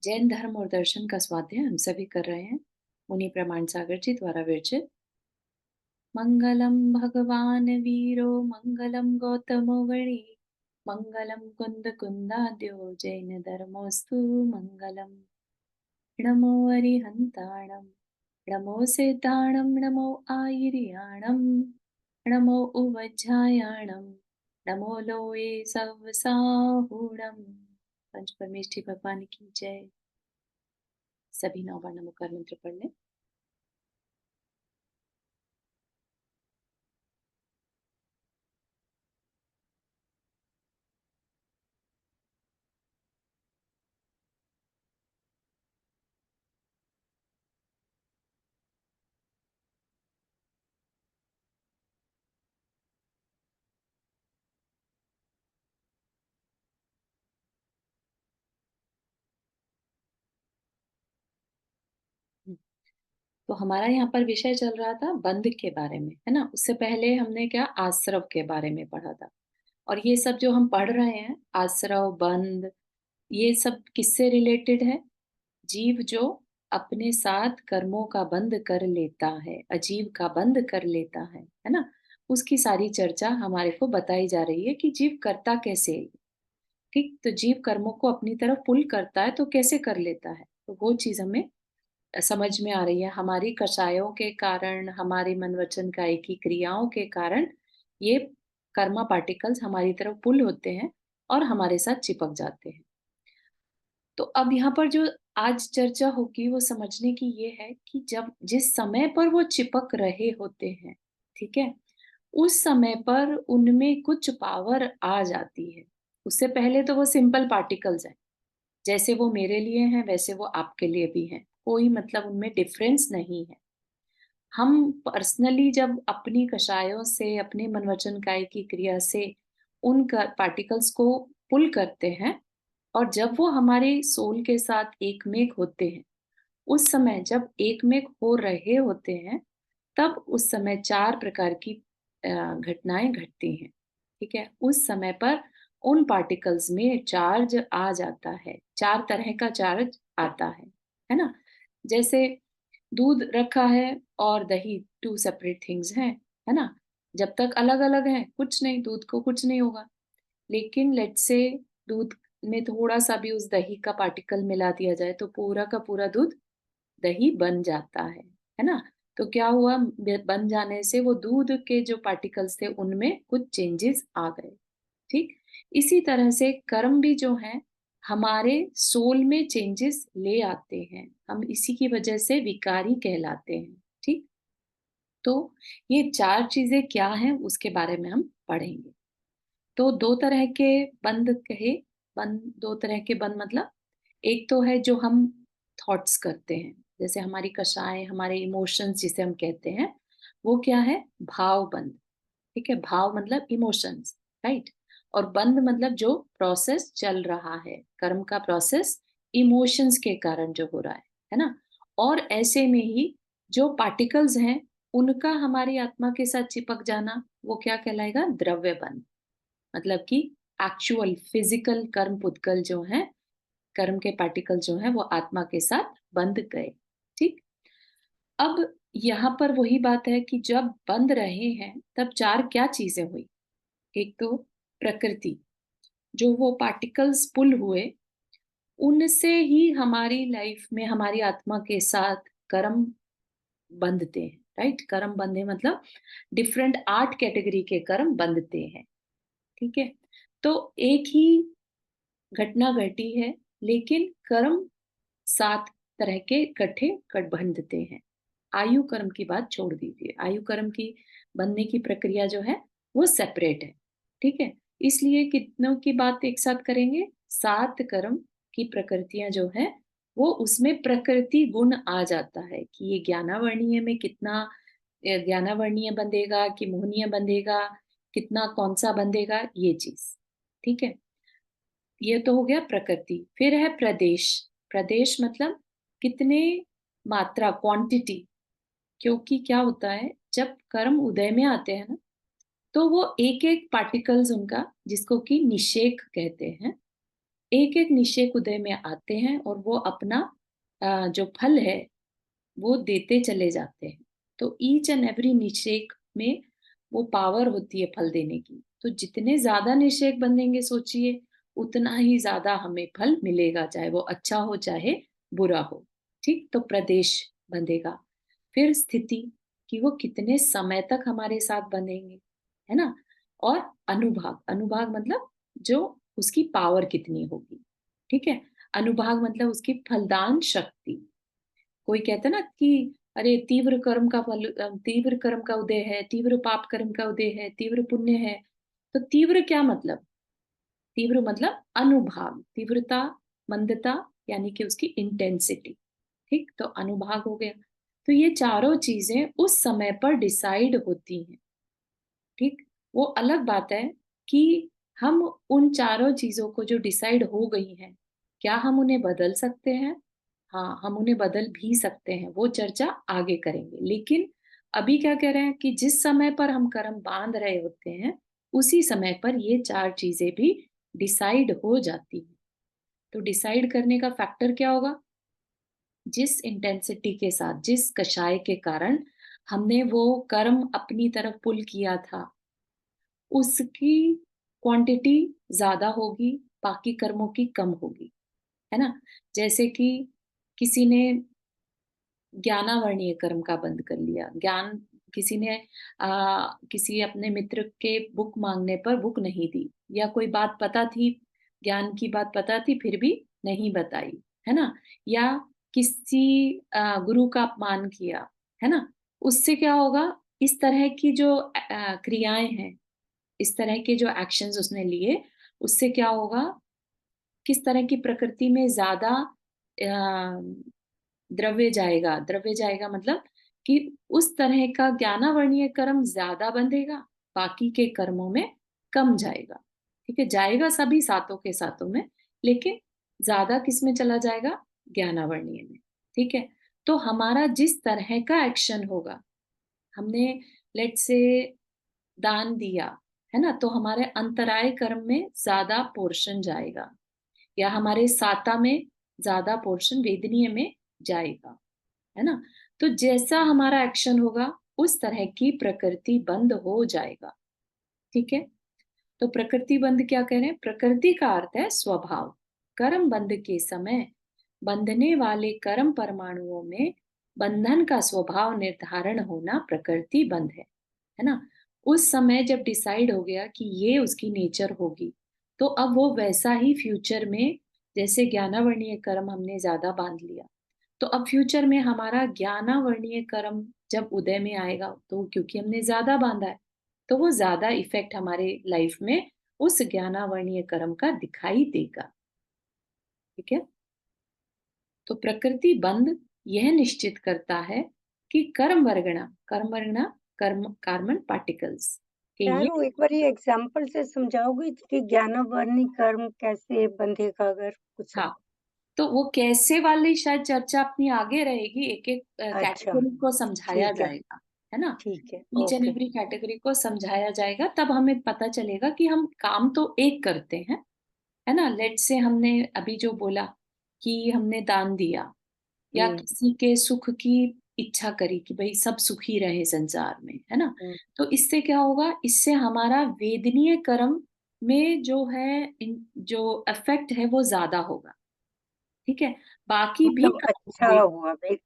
जैन धर्म और दर्शन का स्वाध्याय हम सभी कर रहे हैं। मुनि प्रमाण सागर जी द्वारा विरचित। मंगलम भगवान वीरो मंगलम गौतमो गणी मंगलम कुंद कुंदाद्यो जैन धर्मोस्तु मंगलम। नमो अरिहंताणम नमो सिद्धाणम नमो आयर्याणम नमो उवज्जायाणम नमो लोये सवसाहुणम। पंच परमेष्ठी भगवान की जय। सभी 9 बार नमोकार मंत्र पढ़ लें। तो हमारा यहाँ पर विषय चल रहा था बंध के बारे में, है ना। उससे पहले हमने क्या आश्रव के बारे में पढ़ा था। और ये सब जो हम पढ़ रहे हैं, आश्रव, बंध, ये सब किससे रिलेटेड है? जीव जो अपने साथ कर्मों का बंध कर लेता है, अजीव का बंध कर लेता है ना। उसकी सारी चर्चा हमारे को बताई जा रही है कि जीव करता कैसे है। ठीक, तो जीव कर्मों को अपनी तरफ पुल करता है तो कैसे कर लेता है, तो वो चीज हमें समझ में आ रही है। हमारी कषायों के कारण, हमारी मन वचन कायिक की क्रियाओं के कारण ये कर्मा पार्टिकल्स हमारी तरफ पुल होते हैं और हमारे साथ चिपक जाते हैं। तो अब यहाँ पर जो आज चर्चा होगी वो समझने की ये है कि जब जिस समय पर वो चिपक रहे होते हैं, ठीक है, उस समय पर उनमें कुछ पावर आ जाती है। उससे पहले तो वो सिंपल पार्टिकल्स हैं, जैसे वो मेरे लिए हैं वैसे वो आपके लिए भी हैं, कोई मतलब उनमें डिफरेंस नहीं है। हम पर्सनली जब अपनी कषायों से, अपने मन वचन काय की क्रिया से उन पार्टिकल्स को पुल करते हैं और जब वो हमारे सोल के साथ एकमेक होते हैं, उस समय जब एकमेक हो रहे होते हैं, तब उस समय 4 प्रकार की घटनाएं घटती हैं। ठीक है, उस समय पर उन पार्टिकल्स में चार्ज आ जाता है, 4 तरह का चार्ज आता है ना। जैसे दूध रखा है और दही, 2 सेपरेट थिंग्स हैं, है ना। जब तक अलग अलग है कुछ नहीं, दूध को कुछ नहीं होगा। लेकिन लेट्स से दूध में थोड़ा सा भी उस दही का पार्टिकल मिला दिया जाए तो पूरा का पूरा दूध दही बन जाता है ना। तो क्या हुआ, बन जाने से वो दूध के जो पार्टिकल्स थे उनमें कुछ चेंजेस आ गए। ठीक, इसी तरह से कर्म भी जो है हमारे सोल में चेंजेस ले आते हैं, हम इसी की वजह से विकारी कहलाते हैं। ठीक, तो ये 4 चीजें क्या हैं उसके बारे में हम पढ़ेंगे। तो 2 तरह के बंध कहे, बंध 2 तरह के बंध मतलब, एक तो है जो हम थॉट्स करते हैं, जैसे हमारी कषाय, हमारे इमोशंस जिसे हम कहते हैं, वो क्या है, भाव बंध। ठीक है, भाव मतलब इमोशंस, राइट। और बंध मतलब जो प्रोसेस चल रहा है, कर्म का प्रोसेस इमोशंस के कारण जो हो रहा है ना। और ऐसे में ही जो पार्टिकल्स हैं उनका हमारी आत्मा के साथ चिपक जाना, वो क्या कहलाएगा, द्रव्य बंध। मतलब कि एक्चुअल फिजिकल कर्म पुद्गल जो है, कर्म के पार्टिकल जो है वो आत्मा के साथ बंध गए। ठीक, अब यहाँ पर वही बात है कि जब बंध रहे हैं तब 4 क्या चीजें हुई। एक तो प्रकृति, जो वो पार्टिकल्स पुल हुए, उनसे ही हमारी लाइफ में हमारी आत्मा के साथ कर्म बंधते हैं, राइट। कर्म बंधे मतलब डिफरेंट 8 कैटेगरी के कर्म बंधते हैं। ठीक है, तो एक ही घटना घटी है लेकिन कर्म 7 तरह के इकट्ठे बंधते हैं। आयु कर्म की बात छोड़ दीजिए, आयु कर्म की बनने की प्रक्रिया जो है वो सेपरेट है। ठीक है, इसलिए कितनों की बात एक साथ करेंगे, 7 कर्म की प्रकृतियां जो है वो उसमें प्रकृति गुण आ जाता है कि ये ज्ञानावर्णीय में कितना ज्ञानावर्णीय बंधेगा कि मोहनीय बंधेगा, कितना कौन सा बंधेगा, ये चीज। ठीक है, ये तो हो गया प्रकृति। फिर है प्रदेश। प्रदेश मतलब कितने, मात्रा, क्वांटिटी। क्योंकि क्या होता है जब कर्म उदय में आते हैं ना, तो वो एक एक पार्टिकल्स उनका, जिसको कि निषेक कहते हैं, एक एक निषेक उदय में आते हैं और वो अपना जो फल है वो देते चले जाते हैं। तो ईच एंड एवरी निषेक में वो पावर होती है फल देने की। तो जितने ज्यादा निषेक बंधेंगे सोचिए उतना ही ज्यादा हमें फल मिलेगा, चाहे वो अच्छा हो चाहे बुरा हो। ठीक, तो प्रदेश बंधेगा। फिर स्थिति, कि वो कितने समय तक हमारे साथ बंधेंगे, है ना। और अनुभाग, अनुभाग मतलब जो उसकी पावर कितनी होगी। ठीक है, अनुभाग मतलब उसकी फलदान शक्ति। कोई कहता ना कि अरे तीव्र कर्म का फल, तीव्र कर्म का उदय है, तीव्र पाप कर्म का उदय है, तीव्र पुण्य है। तो तीव्र क्या मतलब, तीव्र मतलब अनुभाग, तीव्रता, मंदता, यानी कि उसकी इंटेंसिटी। ठीक, तो अनुभाग हो गया। तो ये चारों चीजें उस समय पर डिसाइड होती हैं। ठीक, वो अलग बात है कि हम उन चारों चीजों को जो डिसाइड हो गई हैं, क्या हम उन्हें बदल सकते हैं? हाँ, हम उन्हें बदल भी सकते हैं, वो चर्चा आगे करेंगे। लेकिन अभी क्या कह रहे हैं कि जिस समय पर हम कर्म बांध रहे होते हैं उसी समय पर ये चार चीजें भी डिसाइड हो जाती हैं। तो डिसाइड करने का फैक्टर क्या होगा? जिस इंटेंसिटी के साथ, जिस कषाय के कारण हमने वो कर्म अपनी तरफ पुल किया था, उसकी क्वांटिटी ज्यादा होगी, बाकी कर्मों की कम होगी, है ना। जैसे कि किसी ने ज्ञानावर्णीय कर्म का बंद कर लिया, ज्ञान, किसी ने किसी अपने मित्र के बुक मांगने पर बुक नहीं दी, या कोई बात पता थी, ज्ञान की बात पता थी फिर भी नहीं बताई, है ना। या किसी गुरु का अपमान किया, है ना। उससे क्या होगा, इस तरह की जो क्रियाएं हैं, इस तरह के जो एक्शंस उसने लिए, उससे क्या होगा, किस तरह की प्रकृति में ज्यादा द्रव्य जाएगा। द्रव्य जाएगा मतलब कि उस तरह का ज्ञानावर्णीय कर्म ज्यादा बंधेगा, बाकी के कर्मों में कम जाएगा। ठीक है, जाएगा सभी सातों के सातों में, लेकिन ज्यादा किस में चला जाएगा, ज्ञानावर्णीय में। ठीक है, तो हमारा जिस तरह का एक्शन होगा, हमने लेट से दान दिया, है ना, तो हमारे अंतराय कर्म में ज्यादा पोर्शन जाएगा, या हमारे साता में ज्यादा पोर्शन वेदनीय में जाएगा, है ना। तो जैसा हमारा एक्शन होगा उस तरह की प्रकृति बंद हो जाएगा। ठीक है, तो प्रकृति बंध क्या कह रहे हैं, प्रकृति का अर्थ है स्वभाव। कर्म बंध के समय बंधने वाले कर्म परमाणुओं में बंधन का स्वभाव निर्धारण होना प्रकृति बंध है ना। उस समय जब डिसाइड हो गया कि ये उसकी नेचर होगी, तो अब वो वैसा ही फ्यूचर में, जैसे ज्ञानावर्णीय कर्म हमने ज्यादा बांध लिया, तो अब फ्यूचर में हमारा ज्ञानावर्णीय कर्म जब उदय में आएगा, तो क्योंकि हमने ज्यादा बांधा है, तो वो ज्यादा इफेक्ट हमारे लाइफ में उस ज्ञानावर्णीय कर्म का दिखाई देगा। ठीक है, तो प्रकृति बंध यह निश्चित करता है कि कर्म वर्गणा, कर्म कार्बन पार्टिकल्स के ये, चारू, एक बार ये एग्जाम्पल से समझाओगे कि ज्ञानावर्णी कर्म कैसे बंधेगा, अगर कुछ? हाँ, तो वो कैसे वाली शायद चर्चा अपनी आगे रहेगी, एक एक अच्छा, कैटेगरी को समझाया ठीक है, जाएगा, है ना। ठीक है, each and okay. Every category को समझाया जाएगा, तब हमें पता चलेगा कि हम काम तो एक करते हैं, है ना। लेट से हमने अभी जो बोला कि हमने दान दिया, या हुँ, किसी के सुख की इच्छा करी कि भाई सब सुखी रहे संसार में, है ना। हुँ, तो इससे क्या होगा, इससे हमारा वेदनीय कर्म में जो है जो इफेक्ट है वो ज्यादा होगा। ठीक है, बाकी भी मतलब काम अच्छा होंगे। हुआ भई,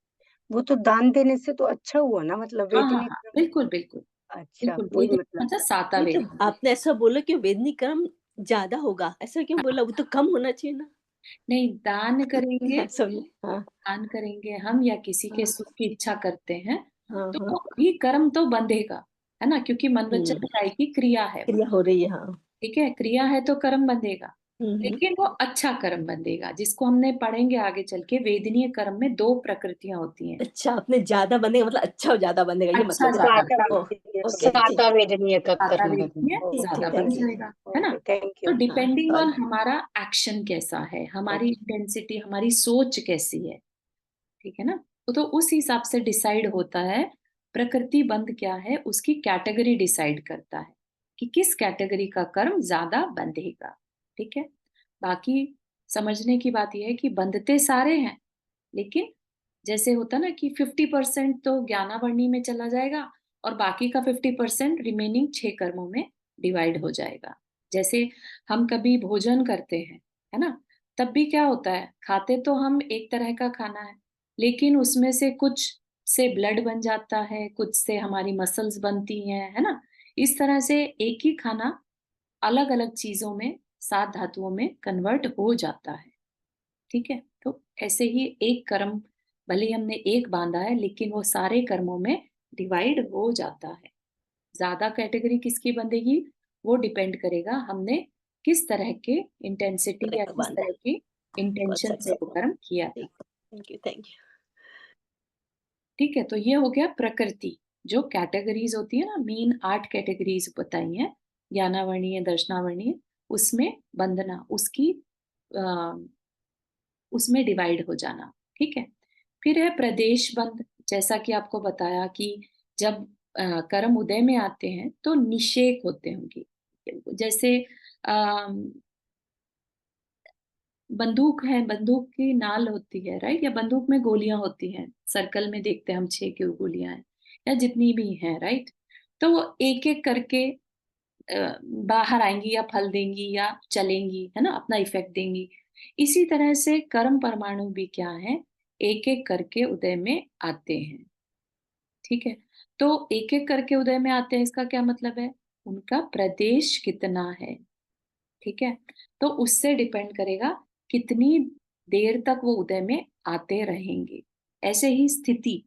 वो तो दान देने से तो अच्छा हुआ ना, मतलब हाँ हाँ वेदनी हाँ, कर्म। बिल्कुल बिल्कुल। अच्छा, बिल्कुल, वही वेदिक मतलब मतलब था। साता नहीं तो वेदिक। आपने ऐसा बोला कि वेदनी कर्म ज़्यादा होगा, ऐसा क्यों बोला? वो तो कम होना चाहिए ना? नहीं, दान करेंगे, ऐसा नहीं हाँ, दान करेंगे हम, या किसी के हाँ, सुख की इच्छा करते हैं, हाँ, तो हाँ। वो भी कर्म तो बंधेगा, है ना, क्योंकि मन हुँ, वचन काया की क्रिया है वो। क्रिया हो रही है, हाँ। ठीक है, क्रिया है तो कर्म बंधेगा, हुँ, हुँ। लेकिन वो अच्छा कर्म बंधेगा, जिसको हमने पढ़ेंगे आगे चल के। वेदनीय कर्म में दो प्रकृतियां होती हैं, अच्छा, आपने ज़्यादा बनेगा मतलब अच्छा ज़्यादा बनेगा, ये अच्छा मतलब है। ज्यादा, सातवाँ ओह! वेदनीय ओके, कर्म, ठीक, सातवाँ वेदनीय का साता कर्म वेदनीय बनेगा। ठीक, ज्यादा ठीक, ओके, बढ़ थैंक यू। जाएगा, है ना। ओके, थैंक तो यू। हाँ, डिपेंडिंग ऑन सॉरी। हमारा एक्शन कैसा है, हमारी ओके, इंटेंसिटी, हमारी सोच कैसी है, ठीक है ना। तो उस हिसाब से डिसाइड होता है। प्रकृति बंध क्या है, उसकी कैटेगरी डिसाइड करता है कि किस कैटेगरी का कर्म ज्यादा बंधेगा। ठीक है, बाकी समझने की बात यह है कि बंधते सारे हैं, लेकिन जैसे होता ना कि 50% तो ज्ञानावर्णी में चला जाएगा और बाकी का 50% रिमेनिंग 6 कर्मों में डिवाइड हो जाएगा। जैसे हम कभी भोजन करते हैं, है ना? तब भी क्या होता है, खाते तो हम एक तरह का खाना है, लेकिन उसमें से कुछ से ब्लड बन जाता है, कुछ से हमारी मसल्स बनती हैं, है ना? इस तरह से एक ही खाना अलग-अलग चीज़ों में, 7 धातुओं में कन्वर्ट हो जाता है, ठीक है? तो ऐसे ही एक कर्म भले ही हमने एक बाँधा है, लेकिन वो सारे कर्मों में डिवाइड हो जाता है। ज़्यादा कैटेगरी किसकी बंधेगी, वो डिपेंड करेगा हमने किस तरह के इंटेंसिटी तरह या का किस बांधा तरह है, की कौन सा इंटेंशन से वो कर्म। कर्म किया था। ठीक, थैंक यू। ठीक है? तो ये हो गया प्रकृति। जो कैटेगरीज़ होती है ना, मेन 8 कैटेगरीज़ बताई हैं, ज्ञानावर्णीय, दर्शनावर्णीय, उसमें बंधना, अ, उसमें डिवाइड हो जाना, ठीक है? फिर है प्रदेश बंध, जैसा कि आपको बताया कि जब कर्म उदय में आते हैं, तो निषेक होते हैं उनकी। जैसे अम, बंदूक है, बंदूक की नाल होती है, राइट? या बंदूक में गोलियाँ होती हैं, सर्कल में देखते हैं हम 6 क्यों गोलियाँ हैं, या जितनी भी हैं, राइट? तो वो एक-एक करके बाहर आएँगी या फल देंगी या चलेंगी, है ना? अपना इफ़ेक्ट देंगी। इसी तरह से कर्म परमाणु भी क्या हैं, एक-एक करके उदय में आते हैं, ठीक है? तो एक-एक करके उदय में आते हैं, इसका क्या मतलब है? उनका प्रदेश कितना है, ठीक है? तो उससे डिपेंड करेगा कितनी देर तक वो उदय में आते रहेंगे। ऐसे ही स्थिति,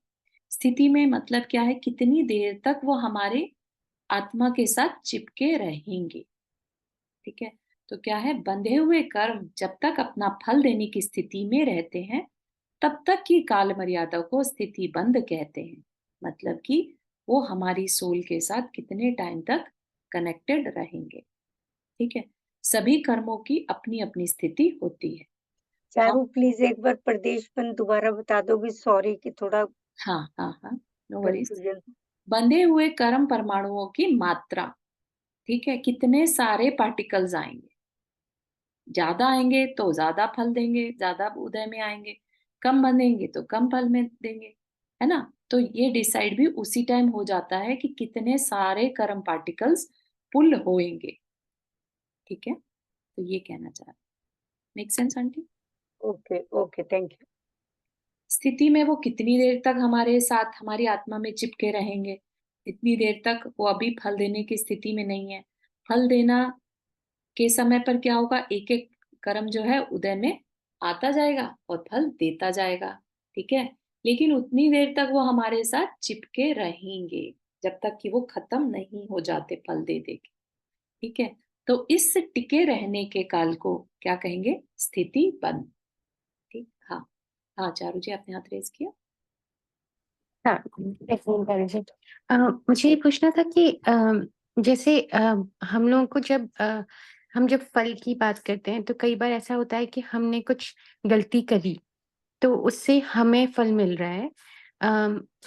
स्थिति में मतलब क्या है, कितनी देर तक वो हमारे आत्मा के साथ चिपके रहेंगे, ठीक है? तो क्या है, बंधे हुए कर्म जब तक अपना फल देने की स्थिति में रहते हैं, तब तक की काल मर्यादा को स्थिति बंध कहते हैं। मतलब कि वो हमारी सोल के साथ कितने टाइम तक कनेक्टेड रहेंगे, ठीक है? सभी कर्मों की अपनी-अपनी स्थिति होती है। हाँ, चारू प्लीज एक बार प्रदेश बंद दोबारा बता दोगे? सॉरी कि थोड़ा हाँ, हाँ, हाँ, नो वरीज़। कंफ्यूजन। बंधे हुए कर्म परमाणुओं की मात्रा, ठीक है? कितने सारे पार्टिकल्स आएँगे। ज़्यादा आएँगे तो ज़्यादा फल देंगे, ज़्यादा उदय में आएँगे, कम बनेंगे तो कम फल में देंगे, है ना? तो ये डिसाइड भी उसी टाइम हो जाता है कि कितने सारे कर्म पार्टिकल्स पुल होएँगे, ठीक है? तो ये कहना चाह रहे, make sense aunty? Okay, okay, thank you. स्थिति में वो कितनी देर तक हमारे साथ हमारी आत्मा में चिपके रहेंगे, इतनी देर तक वो अभी फल देने की स्थिति में नहीं है। फल देना के समय पर क्या होगा, एक-एक कर्म जो है उदय में आता जाएगा और फल देता जाएगा, ठीक है? लेकिन उतनी देर तक वो हमारे साथ चिपके रहेंगे, जब तक कि वो खत्म नहीं हो जाते फल दे-दे के, ठीक है? तो इस टिके रहने के काल को क्या कहेंगे? स्थिति बंध, ठीक? हाँ। हाँ, चारू जी आपने हाथ रेज़ किया? हाँ, डेफ़िनेटली करेंगे। मुझे ये पूछना था कि जैसे हम लोगों को हम जब फल की बात करते हैं तो कई बार ऐसा होता है कि हमने कुछ गलती करी, तो उससे हमें फल मिल रहा है।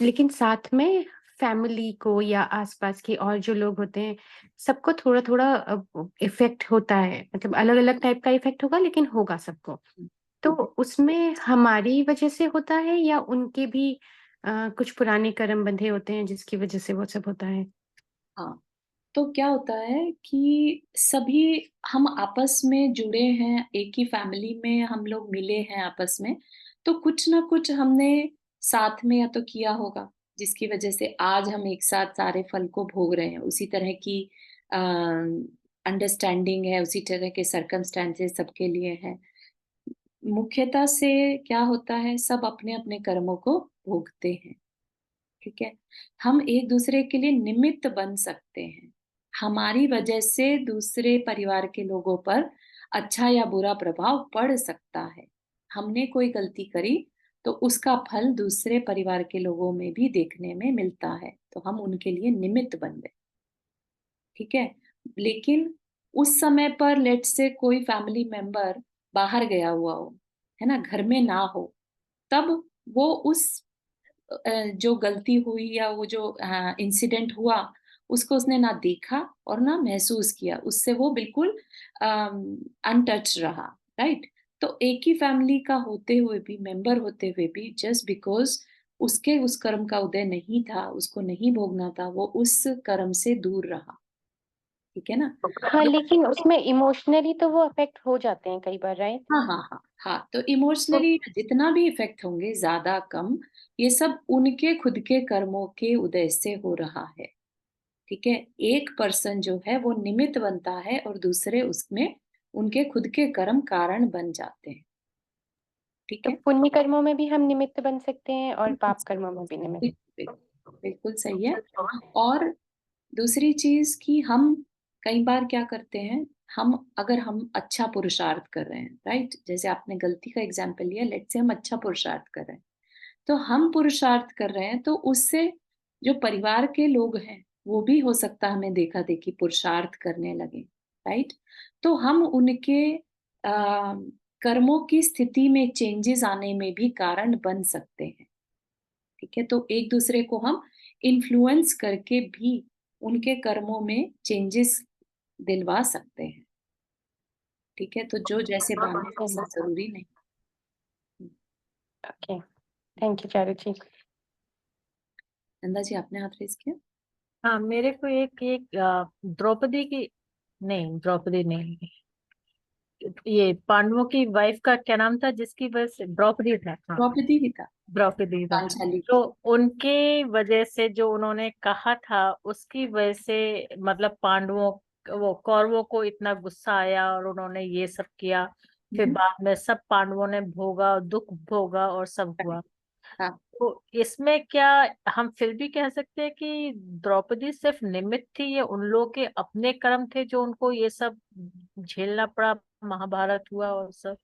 लेकिन साथ में फैमिली को या आस-पास के और जो लोग होते हैं, सबको थोड़ा-थोड़ा इफ़ेक्ट होता है। मतलब अलग-अलग टाइप का इफ़ेक्ट होगा लेकिन होगा सबको। हुँ, तो हुँ, उसमें हमारी वजह से होता है या उनके भी कुछ पुराने कर्म बंधे होते हैं जिसकी वजह से वो सब होता है? हाँ। तो क्या होता है कि सभी हम आपस में जुड़े हैं, एक ही फैमिली में हम लोग मिले हैं आपस में, तो कुछ ना कुछ हमने साथ में या तो किया होगा, जिसकी वजह से आज हम एक साथ सारे फल को भोग रहे हैं। उसी तरह की अ, अंडरस्टैंडिंग है, उसी तरह के सर्कमस्टेंसेस सबके लिए हैं। मुख्यतः से क्या होता है, सब अपने-अपने कर्मों को भोगते हैं। ठीक है? हम एक-दूसरे के लिए निमित्त बन सकते हैं। हमारी वजह से दूसरे परिवार के लोगों पर अच्छा या बुरा प्रभाव पड़ सकता है। हमने कोई गलती करी, तो उसका फल दूसरे परिवार के लोगों में भी देखने में मिलता है, तो हम उनके लिए निमित्त बन गए, ठीक है? लेकिन उस समय पर लेट्स से कोई फैमिली मेंबर बाहर गया हुआ हो, है ना? घर में ना हो, तब वो उस जो गलती हुई या वो जो इंसिडेंट हुआ, उसको उसने ना देखा और ना महसूस किया। उससे वो बिल्कुल अनटच्ड रहा, राइट? तो एक ही फैमिली का होते हुए भी, मेंबर होते हुए भी, जस्ट बिकॉज उसके उस कर्म का उदय नहीं था, उसको नहीं भोगना था, वो उस कर्म से दूर रहा। ठीक है ना? हाँ, लेकिन उसमें इमोशनली तो वो अफेक्ट हो जाते हैं कई बार, राइट? हाँ हाँ हाँ हाँ, तो तो इमोशनली जितना भी इफेक्ट होंगे, ज्यादा कम, ये सब उनके खुद के कर्मों के उदय से हो रहा है। ठीक है? एक पर्सन जो है वो निमित्त बनता है और दूसरे उसमें उनके खुद के कर्म कारण बन जाते हैं। ठीक तो है? पुण्य कर्मों में भी हम निमित्त बन सकते हैं और बिल्कुल पाप कर्मों में भी निमित्त। बिल्कुल सही है। और दूसरी चीज कि हम कई बार क्या करते हैं, अगर हम अच्छा पुरुषार्थ कर रहे हैं, राइट, जैसे आपने गलती का एग्जाम्पल लिया, लेट्स से हम अच्छा पुरुषार्थ कर रहे हैं, तो हम पुरुषार्थ कर रहे हैं, तो उससे जो परिवार के लोग हैं वो भी हो सकता है हमें देखा देखी पुरुषार्थ करने लगे, राइट। तो हम उनके कर्मों की स्थिति में चेंजेस आने में भी कारण बन सकते हैं। ठीक है? तो एक दूसरे को हम इन्फ्लुएंस करके भी उनके कर्मों में चेंजेस दिलवा सकते हैं। ठीक है? तो जो जैसे बांधे वैसा जरूरी नहीं। ओके, थैंक यू चारू जी। नंदा जी, आपने हाथ रेज किया। हाँ, मेरे को एक एक द्रौपदी की, नहीं द्रौपदी नहीं, ये पांडवों की वाइफ का क्या नाम था जिसकी वजह से, द्रौपदी था, हाँ द्रौपदी ही था, द्रौपदी था। पांचाली तो की। उनके वजह से जो उन्होंने कहा था उसकी वजह से मतलब पांडवों, वो कौरवों को इतना गुस्सा आया और उन्होंने ये सब किया। फिर बाद में सब पांडवों ने भोगा, दुख भोगा और सब हुआ। हाँ, तो इसमें क्या हम फिर भी कह सकते हैं कि द्रौपदी सिर्फ निमित्त थी, ये उन लोगों के अपने कर्म थे जो उनको ये सब झेलना पड़ा, महाभारत हुआ और सब?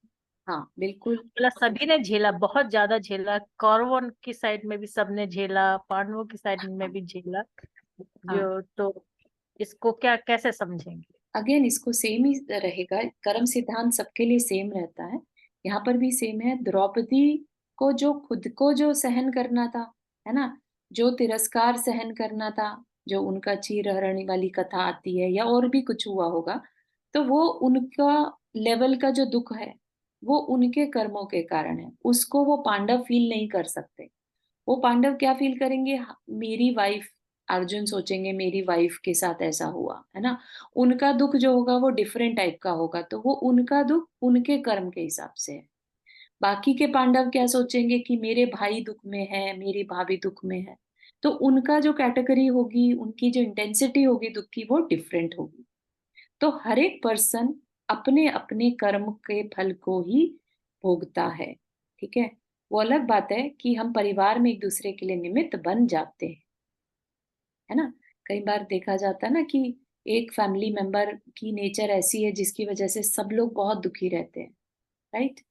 हाँ, बिल्कुल। मतलब सभी ने झेला, बहुत ज्यादा झेला, कौरवों की साइड में भी सबने झेला, पांडवों की साइड में भी झेला। हाँ, जो तो इसको क्या कैसे समझेंगे? अगेन इसको सेम ही रहेगा, कर्म सिद्धांत सबके लिए सेम रहता है। यहाँ पर भी सेम है। द्रौपदी को जो खुद को जो सहन करना था, है ना, जो तिरस्कार सहन करना था, जो उनका चीरहरण वाली कथा आती है या और भी कुछ हुआ होगा, तो वो उनका लेवल का जो दुख है वो उनके कर्मों के कारण है। उसको वो पांडव फील नहीं कर सकते। वो पांडव क्या फील करेंगे, मेरी वाइफ, अर्जुन सोचेंगे मेरी वाइफ के साथ ऐसा हुआ, है ना। उनका दुख जो होगा वो डिफरेंट टाइप का होगा, तो वो उनका दुख उनके कर्म के हिसाब से है। बाकी के पांडव क्या सोचेंगे कि मेरे भाई दुख में है, मेरी भाभी दुख में है, तो उनका जो कैटेगरी होगी, उनकी जो इंटेंसिटी होगी दुख की, वो डिफरेंट होगी। तो हर एक पर्सन अपने अपने कर्म के फल को ही भोगता है। ठीक है? वो अलग बात है कि हम परिवार में एक दूसरे के लिए निमित्त बन जाते हैं, है ना। कई बार देखा जाता है ना कि एक फैमिली मेंबर की नेचर ऐसी है जिसकी वजह से सब लोग बहुत दुखी रहते हैं, राइट।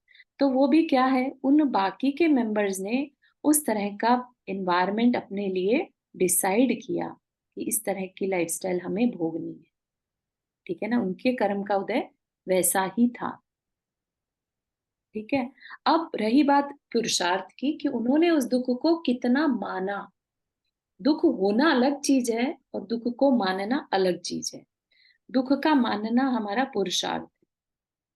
तो वो भी क्या है, उन बाकी के मेंबर्स ने उस तरह का एनवायरनमेंट अपने लिए डिसाइड किया कि इस तरह की लाइफस्टाइल हमें भोगनी है। ठीक है ना, उनके कर्म का उदय वैसा ही था। ठीक है। अब रही बात पुरुषार्थ की कि उन्होंने उस दुख को कितना माना। दुख होना अलग चीज है और दुख को मानना अलग चीज है। दुख का मानना हमारा पुरुषार्थ है।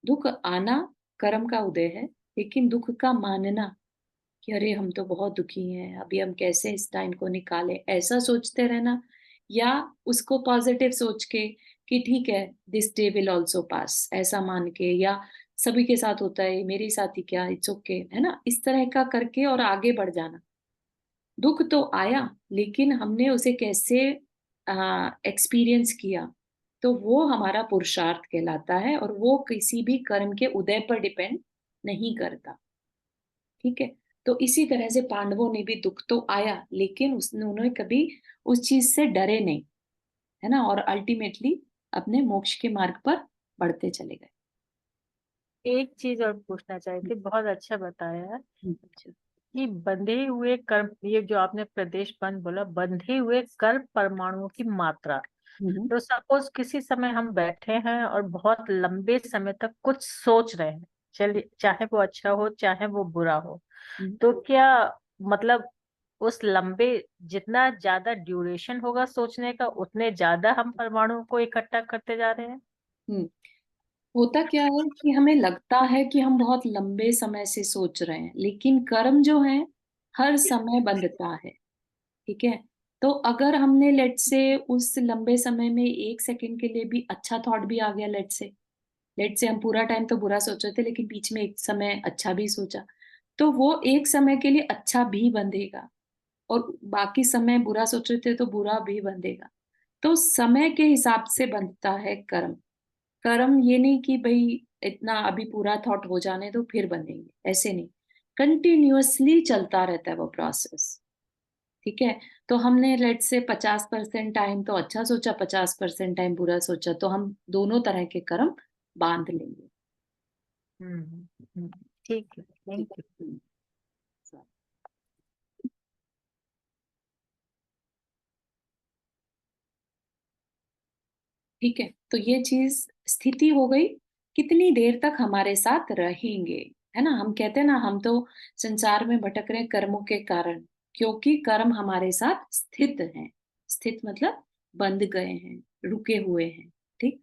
दुख आना कर्म का उदय है, लेकिन दुख का मानना कि अरे हम तो बहुत दुखी हैं, अभी हम कैसे इस टाइम को निकालें, ऐसा सोचते रहना, या उसको पॉजिटिव सोच के कि ठीक है, this day will also pass, ऐसा मान के, या सभी के साथ होता है मेरे साथ ही क्या, इट्स ओके, है ना, इस तरह का करके और आगे बढ़ जाना। दुख तो आया, लेकिन हमने उसे कैसे एक्सपीरियंस किया, तो वो हमारा पुरुषार्थ कहलाता है और वो किसी भी कर्म के उदय पर डिपेंड नहीं करता। ठीक है। तो इसी तरह से पांडवों ने भी दुख तो आया, लेकिन उसने उन्होंने कभी उस चीज से डरे नहीं, है ना, और अल्टीमेटली अपने मोक्ष के मार्ग पर बढ़ते चले गए। एक चीज और पूछना चाहती थी, बहुत अच्छा बताया है अच्छा। कि बंधे हुए कर्म, ये जो आपने प्रदेश बंद बोला, बंधे हुए कर्म परमाणुओं की मात्रा। हम्म। तो सपोज किसी समय हम बैठे हैं और बहुत लंबे समय तक कुछ सोच रहे हैं, चलिए चाहे वो अच्छा हो चाहे वो बुरा हो, हम्म। तो क्या मतलब उस लंबे, जितना ज्यादा ड्यूरेशन होगा सोचने का, उतने ज्यादा हम परमाणु को इकट्ठा करते जा रहे हैं? हम्म। होता क्या है कि हमें लगता है कि हम बहुत लंबे समय से सोच रहे हैं, लेकिन कर्म जो है हर समय बंधता है। ठीक है, तो अगर हमने लेट से उस लंबे समय में 1 सेकंड के लिए भी अच्छा थॉट भी आ गया, लेट से हम पूरा टाइम तो बुरा सोच रहे थे, लेकिन बीच में एक समय अच्छा भी सोचा, तो वो एक समय के लिए अच्छा भी बंधेगा, और बाकी समय बुरा सोच रहे थे तो बुरा भी बंधेगा। तो समय के हिसाब से बंधता है कर्म। कर्म ये नहीं कि भाई इतना अभी पूरा थॉट हो जाने दो फिर बनेंगे, ऐसे नहीं, कंटिन्यूअसली चलता रहता है वो प्रोसेस। ठीक है, तो हमने लेट से 50% टाइम तो अच्छा सोचा, 50% टाइम बुरा सोचा, तो हम दोनों तरह के कर्म बांध लेंगे। ठीक है, थैंक यू। हम्म, ठीक है, तो ये चीज स्थिति हो गई, कितनी देर तक हमारे साथ रहेंगे, है ना। हम कहते हैं ना, हम तो संसार में भटक रहे हैं कर्मों के कारण, क्योंकि कर्म हमारे साथ स्थित हैं। स्थित मतलब बंध गए हैं, रुके हुए हैं। ठीक,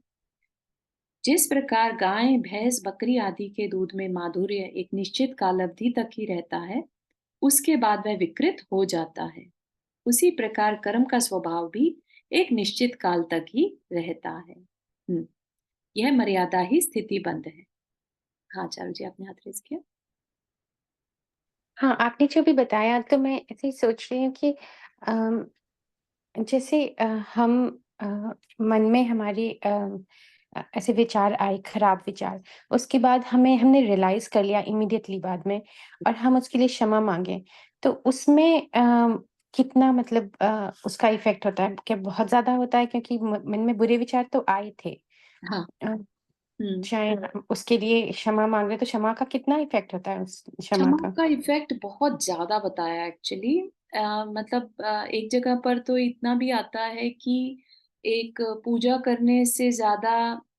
जिस प्रकार गाय, भैंस, बकरी आदि के दूध में माधुर्य एक निश्चित काल अवधि तक ही रहता है, उसके बाद वह विकृत हो जाता है, उसी प्रकार कर्म का स्वभाव भी एक निश्चित काल तक ही रहता है। यह मर्यादा ही स्थिति बंध है। हाँ चारू जी, आपने हाथ रेज किया। हाँ, आपने जो भी बताया तो मैं ऐसे ही सोच रही हूँ कि अम, जैसे हम मन में हमारी ऐसे विचार आए, खराब विचार, उसके बाद हमने रियलाइज़ कर लिया इमीडिएटली बाद में, और हम उसके लिए क्षमा माँगे, तो उसमें कितना मतलब उसका इफ़ेक्ट होता है? क्या बहुत ज़्यादा होता है? क्योंकि म मन में बुरे विचार तो आए थे। हाँ। अ, हम्म। चाहे हम उसके लिए क्षमा माँग रहे, तो क्षमा का कितना इफ़ेक्ट होता है उस क्षमा क्षमा का? का इफेक्ट बहुत ज्यादा बताया एक्चुअली। मतलब एक जगह पर तो इतना भी आता है कि एक पूजा करने से ज्यादा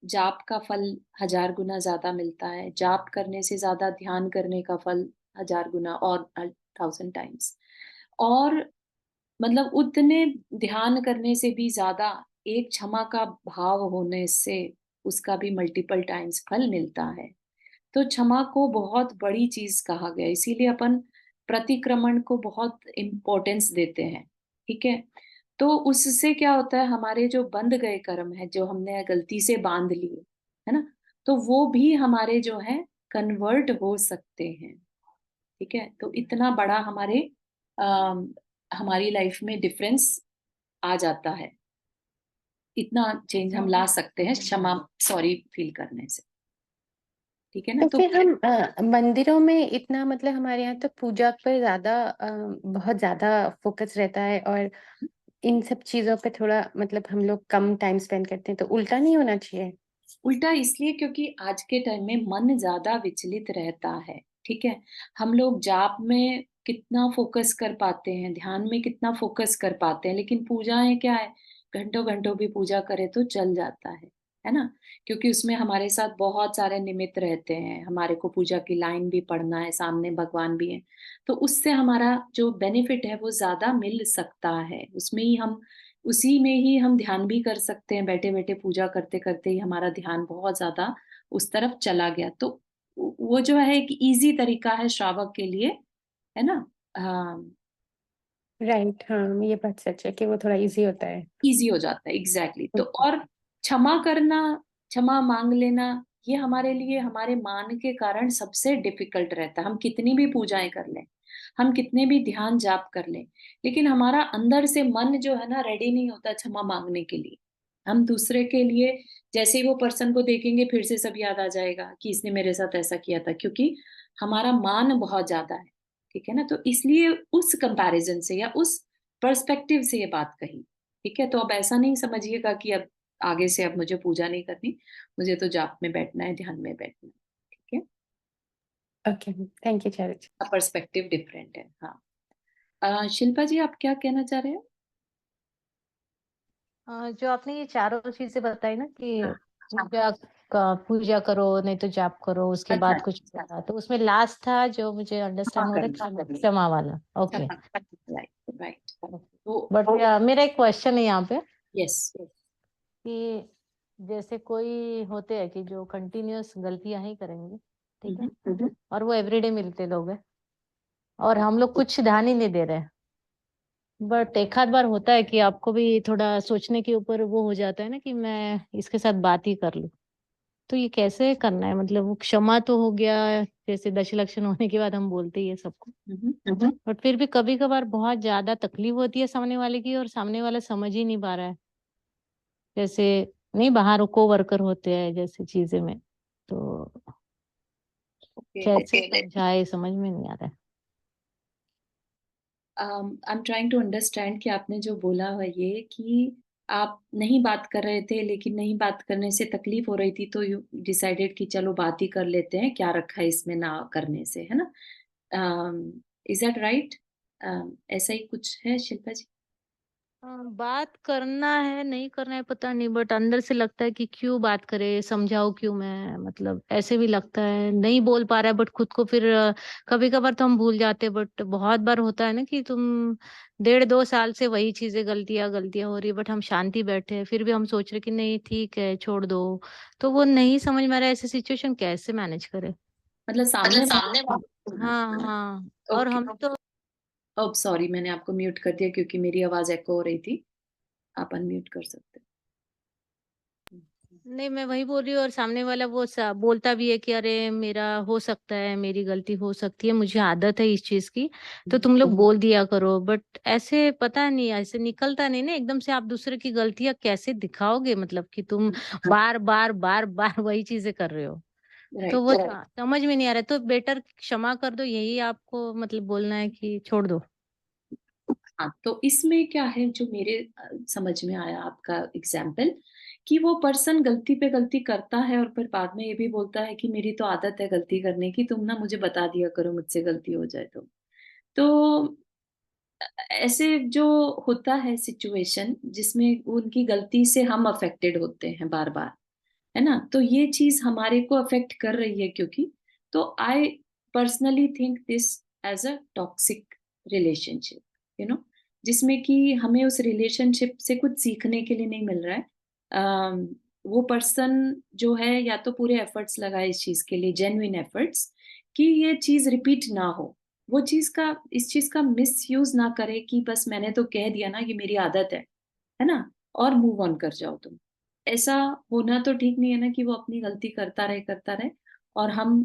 जाप का फल 1000 गुना ज्यादा मिलता है, जाप करने से ज्यादा ध्यान करने का फल 1000 गुना और 1000 टाइम्स, और मतलब उतने ध्यान करने से भी ज्यादा एक क्षमा का भाव होने से उसका भी मल्टीपल टाइम्स फल मिलता है। तो क्षमा को बहुत बड़ी चीज कहा गया, इसीलिए अपन प्रतिक्रमण को बहुत इम्पोर्टेंस देते हैं। ठीक है, तो उससे क्या होता है, हमारे जो बंध गए कर्म है, जो हमने गलती से बांध लिए, है ना, तो वो भी हमारे जो है कन्वर्ट हो सकते हैं। ठीक है, तो इतना बड़ा हमारी लाइफ में डिफरेंस आ जाता है, इतना चेंज हम ला सकते हैं क्षमा सॉरी फील करने से। ठीक है ना, तो तो फिर हम मंदिरों में इतना मतलब हमारे यहाँ तो पूजा पर ज़्यादा बहुत ज़्यादा फ़ोकस रहता है, और इन सब चीज़ों पे थोड़ा मतलब हम लोग कम टाइम स्पेंड करते हैं, तो उल्टा नहीं होना चाहिए? उल्टा इसलिए क्योंकि आज के टाइम में मन ज्यादा विचलित रहता है। ठीक है, हम लोग जाप में कितना फोकस कर पाते हैं, ध्यान में कितना फोकस कर पाते हैं, लेकिन पूजाएं क्या है, घंटों घंटों भी पूजा करे तो चल जाता है ना, क्योंकि उसमें हमारे साथ बहुत सारे निमित्त रहते हैं, हमारे को पूजा की लाइन भी पढ़ना है, सामने भगवान भी है, तो उससे हमारा जो बेनिफिट है वो ज्यादा मिल सकता है। उसी में ही हम ध्यान भी कर सकते हैं, बैठे बैठे पूजा करते करते ही हमारा ध्यान बहुत ज्यादा उस तरफ चला गया, तो वो जो है एक इजी तरीका है श्रावक के लिए, है ना। हाँ, राइट, हाँ, ये बात सच है कि वो थोड़ा ईज़ी होता है। इजी हो जाता है, एग्जैक्टली। तो हुँ, और क्षमा करना, क्षमा मांग लेना, ये हमारे लिए हमारे मान के कारण सबसे डिफिकल्ट रहता है। हम कितनी भी पूजाएं कर लें, हम कितने भी ध्यान जाप कर लें, लेकिन हमारा अंदर से मन जो है ना रेडी नहीं होता क्षमा मांगने के लिए। हम दूसरे के लिए जैसे ही वो पर्सन को देखेंगे फिर से सब याद आ जाएगा कि इसने मेरे साथ ऐसा किया था, क्योंकि हमारा मान बहुत ज्यादा है। ठीक है ना, तो इसलिए उस कंपैरिजन से या उस पर्सपेक्टिव से ये बात कही। ठीक है, तो अब ऐसा नहीं समझिएगा कि अब आगे से अब मुझे पूजा नहीं करनी, मुझे तो जाप में बैठना है, ध्यान में बैठना है। ठीक है, okay, thank you charity. Perspective different है। हाँ, शिल्पा जी आप क्या कहना चाह रहे हैं? जो आपने ये चारों चीजें बताई ना कि हाँ, पूजा करो नहीं तो जाप करो, उसके अच्छा बाद कुछ अच्छा, होगा, तो उसमें लास्ट था जो मुझे अंडरस्टैंड हो रहा है क्षमा क्षमा वाला। ओके, करना, राइट राइट। तो बट मेरा एक क्वेश्चन है यहाँ पे यस, कि जैसे कोई होते हैं कि जो कंटिन्यूअस गलतियां ही करेंगे, ठीक है, और वो एवरीडे मिलते लोग हैं और हम लोग कुछ ध्यान ही नहीं दे रहे हैं। बट एक आध बार होता है कि आपको भी थोड़ा सोचने के ऊपर वो हो जाता है ना कि मैं इसके साथ बात ही कर लूं। तो ये कैसे करना है? मतलब वो क्षमा तो हो गया, जैसे दशलक्षण होने के बाद हम बोलते ही है सबको, बट फिर भी कभी कभार बहुत ज्यादा तकलीफ होती है सामने वाले की और सामने वाला समझ ही नहीं पा रहा है। जैसे नहीं, बाहर को वर्कर होते हैं जैसे चीजें में, तो कैसे समझाए समझ में नहीं आ रहा है। I am trying to understand कि आपने जो बोला है ये कि आप नहीं बात कर रहे थे, लेकिन नहीं बात करने से तकलीफ हो रही थी, तो यू डिसाइडेड कि चलो बात ही कर लेते हैं, क्या रखा है इसमें ना करने से, है ना? Is that right? ऐसा ही कुछ है शिल्पा जी? बात करना है नहीं करना है पता नहीं, बट अंदर से लगता है कि क्यों बात करे, समझाओ क्यों मैं, मतलब ऐसे भी लगता है नहीं बोल पा रहा है, बट खुद को फिर कभी कभार तो हम भूल जाते हैं, बट बहुत बार होता है ना कि तुम 1.5-2 साल से वही चीजें गलतियां गलतियां हो रही है, बट हम शांति बैठे हैं, फिर भी हम सोच रहे कि नहीं ठीक है छोड़ दो। तो वो नहीं समझ में आ रहा है, ऐसे सिचुएशन कैसे मैनेज करे। मतलब सामने हाँ हाँ, और ओके। हम तो ओह सॉरी, मैंने आपको म्यूट कर दिया क्योंकि मेरी आवाज एको हो रही थी। आप अनम्यूट कर सकते हैं। नहीं, मैं वही बोल रही हूँ, और सामने वाला वो बोलता भी है कि अरे मेरा हो सकता है, मेरी गलती हो सकती है, मुझे आदत है इस चीज की, तो तुम लोग बोल दिया करो। बट ऐसे पता नहीं, ऐसे निकलता नहीं ना एकदम से। आप दूसरे की गलतियां कैसे दिखाओगे, मतलब कि तुम बार बार बार बार वही चीजें कर रहे हो, तो वो राइट। समझ में नहीं आ रहा। तो बेटर क्षमा कर दो, यही आपको मतलब बोलना है कि छोड़ दो। हाँ, तो इसमें क्या है जो मेरे समझ में आया आपका एग्जाम्पल, कि वो पर्सन गलती पे गलती करता है और फिर बाद में ये भी बोलता है कि मेरी तो आदत है गलती करने की, तुम ना मुझे बता दिया करो मुझसे गलती हो जाए तो ऐसे जो होता है सिचुएशन जिसमें उनकी गलती से हम अफेक्टेड होते हैं बार बार, है ना? तो ये चीज हमारे को अफेक्ट कर रही है, क्योंकि तो I personally think this as a toxic relationship, you know, जिसमें कि हमें उस रिलेशनशिप से कुछ सीखने के लिए नहीं मिल रहा है। वो पर्सन जो है या तो पूरे एफर्ट्स लगाए इस चीज के लिए, जेन्युइन एफर्ट्स, कि ये चीज रिपीट ना हो, वो चीज का इस चीज का मिस यूज ना करे कि बस मैंने तो कह दिया ना कि मेरी आदत है ना, और मूव ऑन कर जाओ तुम। ऐसा होना तो ठीक नहीं है ना, कि वो अपनी गलती करता रहे और हम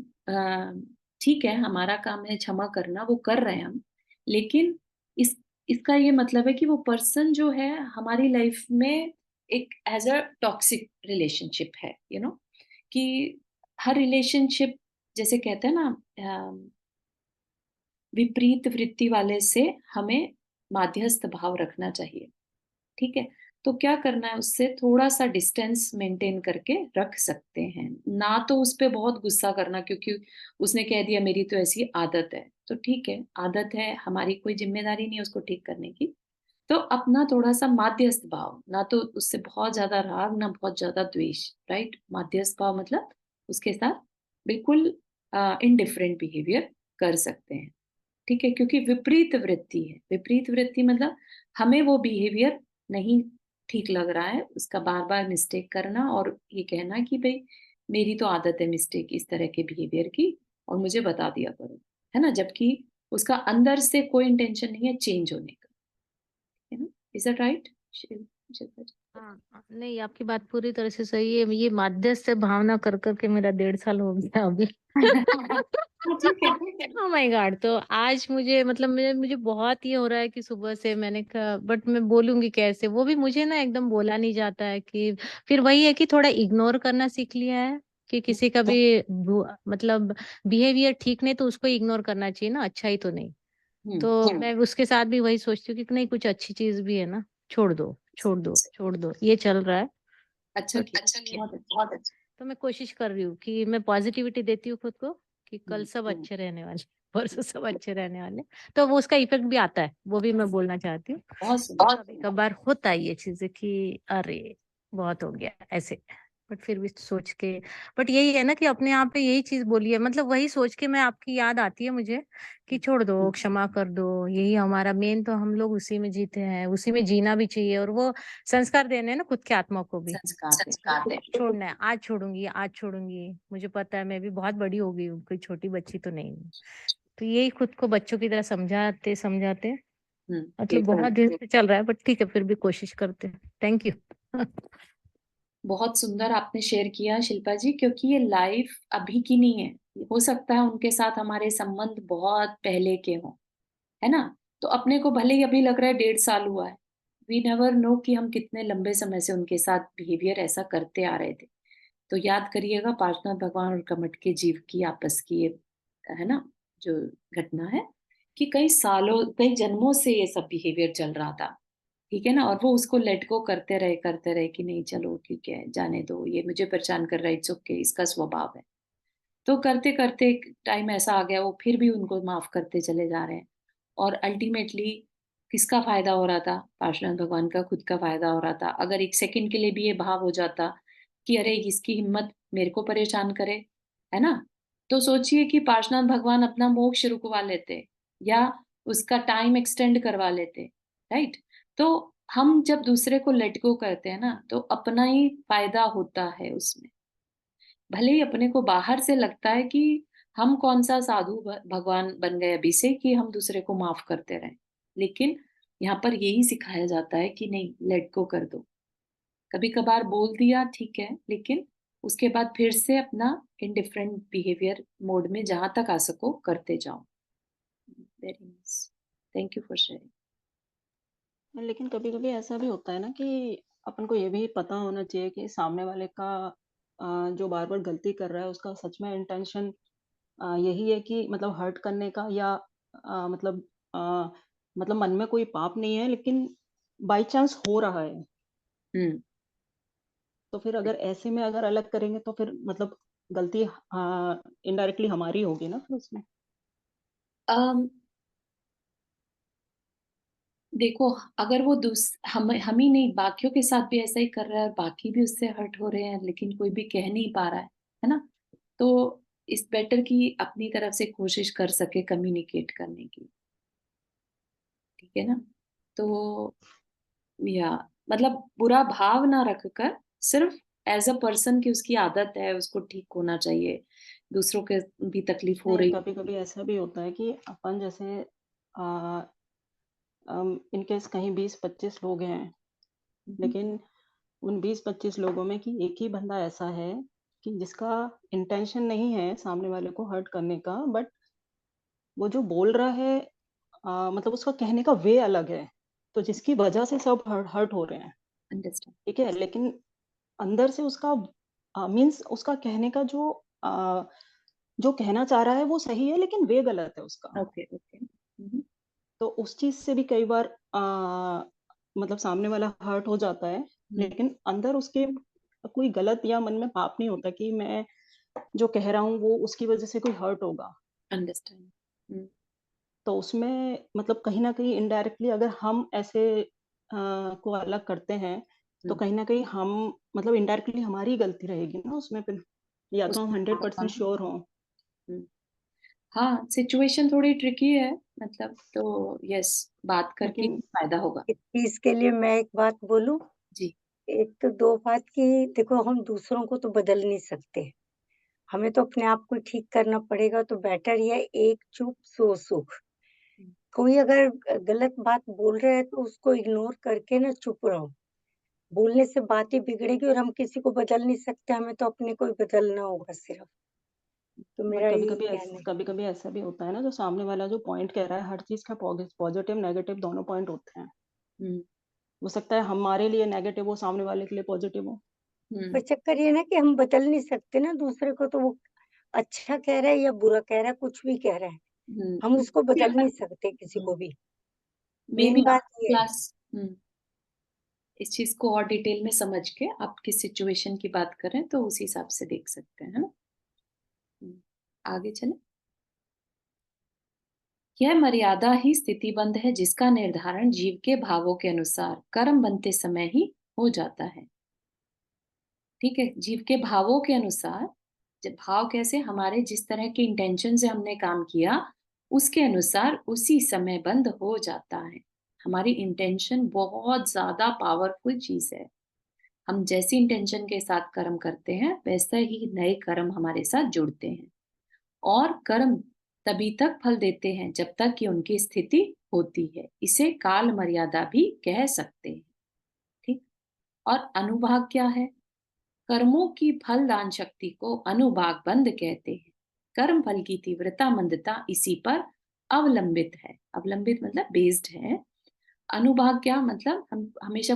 ठीक है, हमारा काम है क्षमा करना, वो कर रहे हैं हम, लेकिन इस इसका ये मतलब है कि वो पर्सन जो है हमारी लाइफ में एक एज अ टॉक्सिक रिलेशनशिप है, यू नो, कि हर रिलेशनशिप, जैसे कहते हैं ना, विपरीत वृत्ति वाले से हमें माध्यस्थ भाव रखना चाहिए। ठीक है, तो क्या करना है, उससे थोड़ा सा डिस्टेंस मेंटेन करके रख सकते हैं, ना तो उस पे बहुत गुस्सा करना, क्योंकि उसने कह दिया मेरी तो ऐसी आदत है, तो ठीक है, आदत है, हमारी कोई जिम्मेदारी नहीं है उसको ठीक करने की। तो अपना थोड़ा सा माध्यस्थ भाव, ना तो उससे बहुत ज्यादा राग ना बहुत ज्यादा द्वेष, राइट? माध्यस्थ भाव मतलब उसके साथ बिल्कुल इनडिफरेंट बिहेवियर कर सकते हैं। ठीक है, क्योंकि विपरीत वृत्ति है, विपरीत वृत्ति मतलब हमें वो बिहेवियर नहीं ठीक लग रहा है, उसका बार बार मिस्टेक करना और ये कहना कि भाई मेरी तो आदत है मिस्टेक इस तरह के बिहेवियर की, और मुझे बता दिया करो, है ना, जबकि उसका अंदर से कोई इंटेंशन नहीं है चेंज होने का, है ना? Is that right? हाँ नहीं, आपकी बात पूरी तरह से सही है। ये मध्यस्थ से भावना कर करके मेरा 1.5 साल हो गया अभी। ठीक है, ठीक है। ओ माय गॉड, तो आज मुझे मतलब मुझे बहुत ये हो रहा है कि सुबह से मैंने कहा, बट मैं बोलूंगी कैसे, वो भी मुझे ना एकदम बोला नहीं जाता है कि फिर वही है कि थोड़ा इग्नोर करना सीख लिया है कि किसी का भी मतलब बिहेवियर ठीक नहीं तो उसको इग्नोर करना चाहिए ना, अच्छा ही तो नहीं। तो मैं उसके साथ भी वही सोचती हूँ कि नहीं, कुछ अच्छी चीज भी है ना, छोड़ दो छोड़ दो छोड़ दो, ये चल रहा है। अच्छा तो किया, बहुत अच्छा। तो मैं कोशिश कर रही हूँ कि मैं पॉजिटिविटी देती हूँ खुद को कि कल सब अच्छे रहने वाले, परसों सब अच्छे रहने वाले। तो वो उसका इफेक्ट भी आता है, वो भी मैं बोलना चाहती हूँ। बहुत सुंदर। कभी कभार होता है ये चीजें कि अरे बहुत हो गया ऐसे। बट फिर भी सोच के, बट यही है ना कि अपने आप पे यही चीज बोली है, मतलब वही सोच के मैं आपकी याद आती है मुझे कि छोड़ दो, क्षमा कर दो, यही हमारा मेन, तो हम लोग उसी में जीते हैं, उसी में जीना भी चाहिए, और वो संस्कार देने हैं ना खुद के आत्मा को भी। संस्कार दे। छोड़ना है, आज छोड़ूंगी, आज छोड़ूंगी, मुझे पता है मैं भी बहुत बड़ी हो गई हूँ, कोई छोटी बच्ची तो नहीं हूँ। तो यही खुद को बच्चों की तरह समझाते समझाते, मतलब बहुत दिन से चल रहा है, बट ठीक है, फिर भी कोशिश करते हैं। Thank you. बहुत सुंदर आपने शेयर किया शिल्पा जी, क्योंकि ये लाइफ अभी की नहीं है। हो सकता है उनके साथ हमारे संबंध बहुत पहले के हों, है ना। तो अपने को भले ही अभी लग रहा है 1.5 साल हुआ है, वी नेवर नो कि हम कितने लंबे समय से उनके साथ बिहेवियर ऐसा करते आ रहे थे। तो याद करिएगा पार्श्वनाथ भगवान और कमट के जीव की आपस की ये, है ना, जो घटना है, कि कई सालों कई जन्मों से ये सब बिहेवियर चल रहा था, ठीक है ना। और वो उसको लेट गो करते रहे कि नहीं चलो ठीक है जाने दो, ये मुझे परेशान कर रहा है, इट्स ओके, इसका स्वभाव है। तो करते करते एक टाइम ऐसा आ गया, वो फिर भी उनको माफ करते चले जा रहे हैं। और अल्टीमेटली किसका फायदा हो रहा था? पार्श्वनाथ भगवान का खुद का फायदा हो रहा था। अगर एक सेकंड के लिए भी ये भाव हो जाता कि अरे इसकी हिम्मत मेरे को परेशान करे, है ना, तो सोचिए कि पार्श्वनाथ भगवान अपना मोक्ष रुकवा लेते या उसका टाइम एक्सटेंड करवा लेते, राइट। तो हम जब दूसरे को लेट गो करते हैं ना, तो अपना ही फायदा होता है उसमें। भले ही अपने को बाहर से लगता है कि हम कौन सा साधु भगवान बन गए अभी से कि हम दूसरे को माफ करते रहें, लेकिन यहाँ पर यही सिखाया जाता है कि नहीं, लेट गो कर दो। कभी कभार बोल दिया ठीक है, लेकिन उसके बाद फिर से अपना इंडिफरेंट बिहेवियर मोड में जहां तक आ सको करते जाओ। Very nice, thank you for sharing. लेकिन कभी-कभी ऐसा भी होता है ना कि अपन को ये भी पता होना चाहिए कि सामने वाले का जो बार-बार गलती कर रहा है उसका सच में इंटेंशन यही है कि मतलब हर्ट करने का, या मतलब अ, मतलब मन में कोई पाप नहीं है लेकिन बाय चांस हो रहा है। हम्म तो फिर अगर ऐसे में अगर अलग करेंगे तो फिर मतलब गलती इनडायरेक्टली हमारी होगी ना फिर उसमें। अम, देखो, अगर वो हम ही नहीं, बाकियों के साथ भी ऐसा ही कर रहा है और बाकी भी उससे हर्ट हो रहे हैं, लेकिन कोई भी कह नहीं पा रहा है ना। तो इस बेटर की अपनी तरफ से कोशिश कर सके कम्युनिकेट करने की, ठीक है ना। तो या मतलब बुरा भाव ना रखकर, सिर्फ एज अ पर्सन की उसकी आदत है, उसको ठीक होना चाहिए, दूसरों के भी तकलीफ हो नहीं, रही कभी-कभी ऐसा भी होता है कि अपन जैसे अ, इन केस कहीं 20-25 लोग हैं, है। लेकिन उन 20-25 लोगों में कि एक ही बंदा ऐसा है कि जिसका इंटेंशन नहीं है सामने वाले को हर्ट करने का, बट वो जो बोल रहा है मतलब उसका कहने का वे अलग है, तो जिसकी वजह से सब हर्ट हो रहे हैं, अंडरस्टैंड। ठीक है? लेकिन अंदर से उसका मीन्स उसका कहने का जो कहना चाह रहा है वो सही है, लेकिन वे गलत है उसका। Okay okay. तो उस चीज़ से भी कई बार मतलब सामने वाला हर्ट हो जाता है, लेकिन अंदर उसके कोई गलत या मन में पाप नहीं होता कि मैं जो कह रहा हूँ वो उसकी वज़ह से कोई हर्ट होगा। अंडरस्टैंड। तो उसमें मतलब कहीं न कहीं इनडायरेक्टली अगर हम ऐसे को अलग करते हैं, तो कहीं न कहीं हम मतलब इनडायरेक्टली हमारी ही गलती रहेगी ना उसमें फिर, या तो हम 100% श्योर हों। हाँ, सिचुएशन थोड़ी ट्रिकी है, मतलब तो यस, बात करके लेकिन फायदा होगा। इस चीज़ के लिए मैं एक बात बोलूँ? जी। एक तो 2 बात कि देखो हम दूसरों को तो बदल नहीं सकते। हमें तो अपने आप को ठीक करना पड़ेगा, तो बेटर ये है एक चुप सो सुख। कोई अगर गलत बात बोल रहा है तो उसको इग्नोर करके ना चुप रहो। बोलने से बात ही बिगड़ेगी और हम किसी को बदल नहीं सकते, हमें तो अपने को ही बदलना होगा सिर्फ। तो बट मेरा यही कहना है। कभी-कभी ऐसा भी होता है ना, जो सामने वाला जो पॉइंट कह रहा है, हर चीज़ का पॉजिटिव, नेगेटिव दोनों पॉइंट होते हैं। हुँ, हो सकता है हमारे लिए नेगेटिव हो, सामने वाले के लिए पॉजिटिव हो। पर चक्कर ये है ना कि हम बदल नहीं सकते ना दूसरे को, तो वो अच्छा कह रहा है या बुरा कह रहा है, कुछ भी कह रहा है, हुँ। हम उसको बदल नहीं सकते किसी को भी। मेबी मेन बात आफ्टर ये है। क्लास इस चीज़ को और डिटेल में समझ के आप किस सिचुएशन की बात कर रहे हैं, तो उस हिसाब से देख सकते हैं, है ना? आगे चलें? यह मर्यादा ही स्थितिबंध है, जिसका निर्धारण जीव के भावों के अनुसार कर्म बनते समय ही हो जाता है। ठीक है, जीव के भावों के अनुसार, जब भाव कैसे, हमारे जिस तरह के इंटेंशन से हमने काम किया उसके अनुसार उसी समय बंद हो जाता है। हमारी इंटेंशन बहुत ज्यादा पावरफुल चीज है। हम जैसी इंटेंशन के साथ कर्म करते हैं वैसा ही नए कर्म हमारे साथ जुड़ते हैं, और कर्म तभी तक फल देते हैं जब तक कि उनकी स्थिति होती है। इसे काल मर्यादा भी कह सकते हैं। ठीक। और अनुभाग क्या है? कर्मों की फलदान शक्ति को अनुभाग बंध कहते हैं। कर्म फल की तीव्रता मंदता इसी पर अवलंबित है। अवलंबित मतलब बेस्ड है। अनुभाग क्या मतलब, हम हमेशा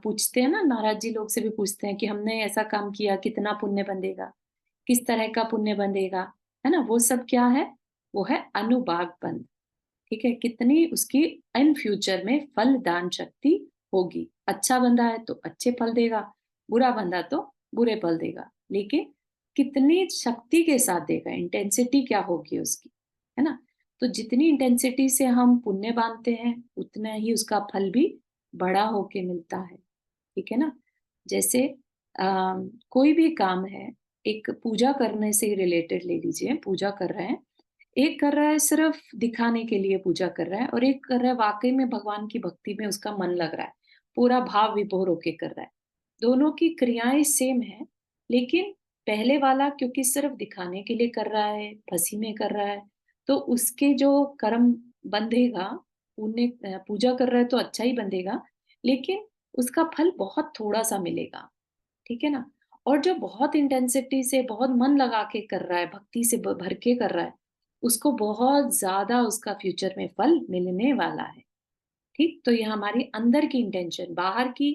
पूछते हैं ना, महाराज जी लोग से भी पूछते हैं कि हमने ऐसा काम किया कितना पुण्य बंधेगा, किस तरह का पुण्य बंधेगा, है ना, वो सब क्या है? वो है अनुभाग बंध। ठीक है, कितनी उसकी इन फ्यूचर में फल दान शक्ति होगी। अच्छा बंधा है तो अच्छे फल देगा, बुरा बंधा तो बुरे फल देगा, लेकिन कितनी शक्ति के साथ देगा, इंटेंसिटी क्या होगी उसकी, है ना। तो जितनी इंटेंसिटी से हम पुण्य बांधते हैं उतना ही उसका फल भी बड़ा होके मिलता है। ठीक है ना। जैसे कोई भी काम है, एक पूजा करने से रिलेटेड ले लीजिए, पूजा कर रहे हैं, एक कर रहा है सिर्फ दिखाने के लिए पूजा कर रहा है, और एक कर रहा है वाकई में भगवान की भक्ति में उसका मन लग रहा है, पूरा भाव विभोर होके कर रहा है। दोनों की क्रियाएं सेम है, लेकिन पहले वाला क्योंकि सिर्फ दिखाने के लिए कर रहा है, फंसी में कर रहा है, तो उसके जो कर्म बंधेगा, पुण्य पूजा कर रहा है तो अच्छा ही बंधेगा, लेकिन उसका फल बहुत थोड़ा सा मिलेगा। ठीक है ना। और जो बहुत इंटेंसिटी से, बहुत मन लगा के कर रहा है, भक्ति से भर के कर रहा है, उसको बहुत ज्यादा उसका फ्यूचर में फल मिलने वाला है। ठीक। तो ये हमारी अंदर की इंटेंशन, बाहर की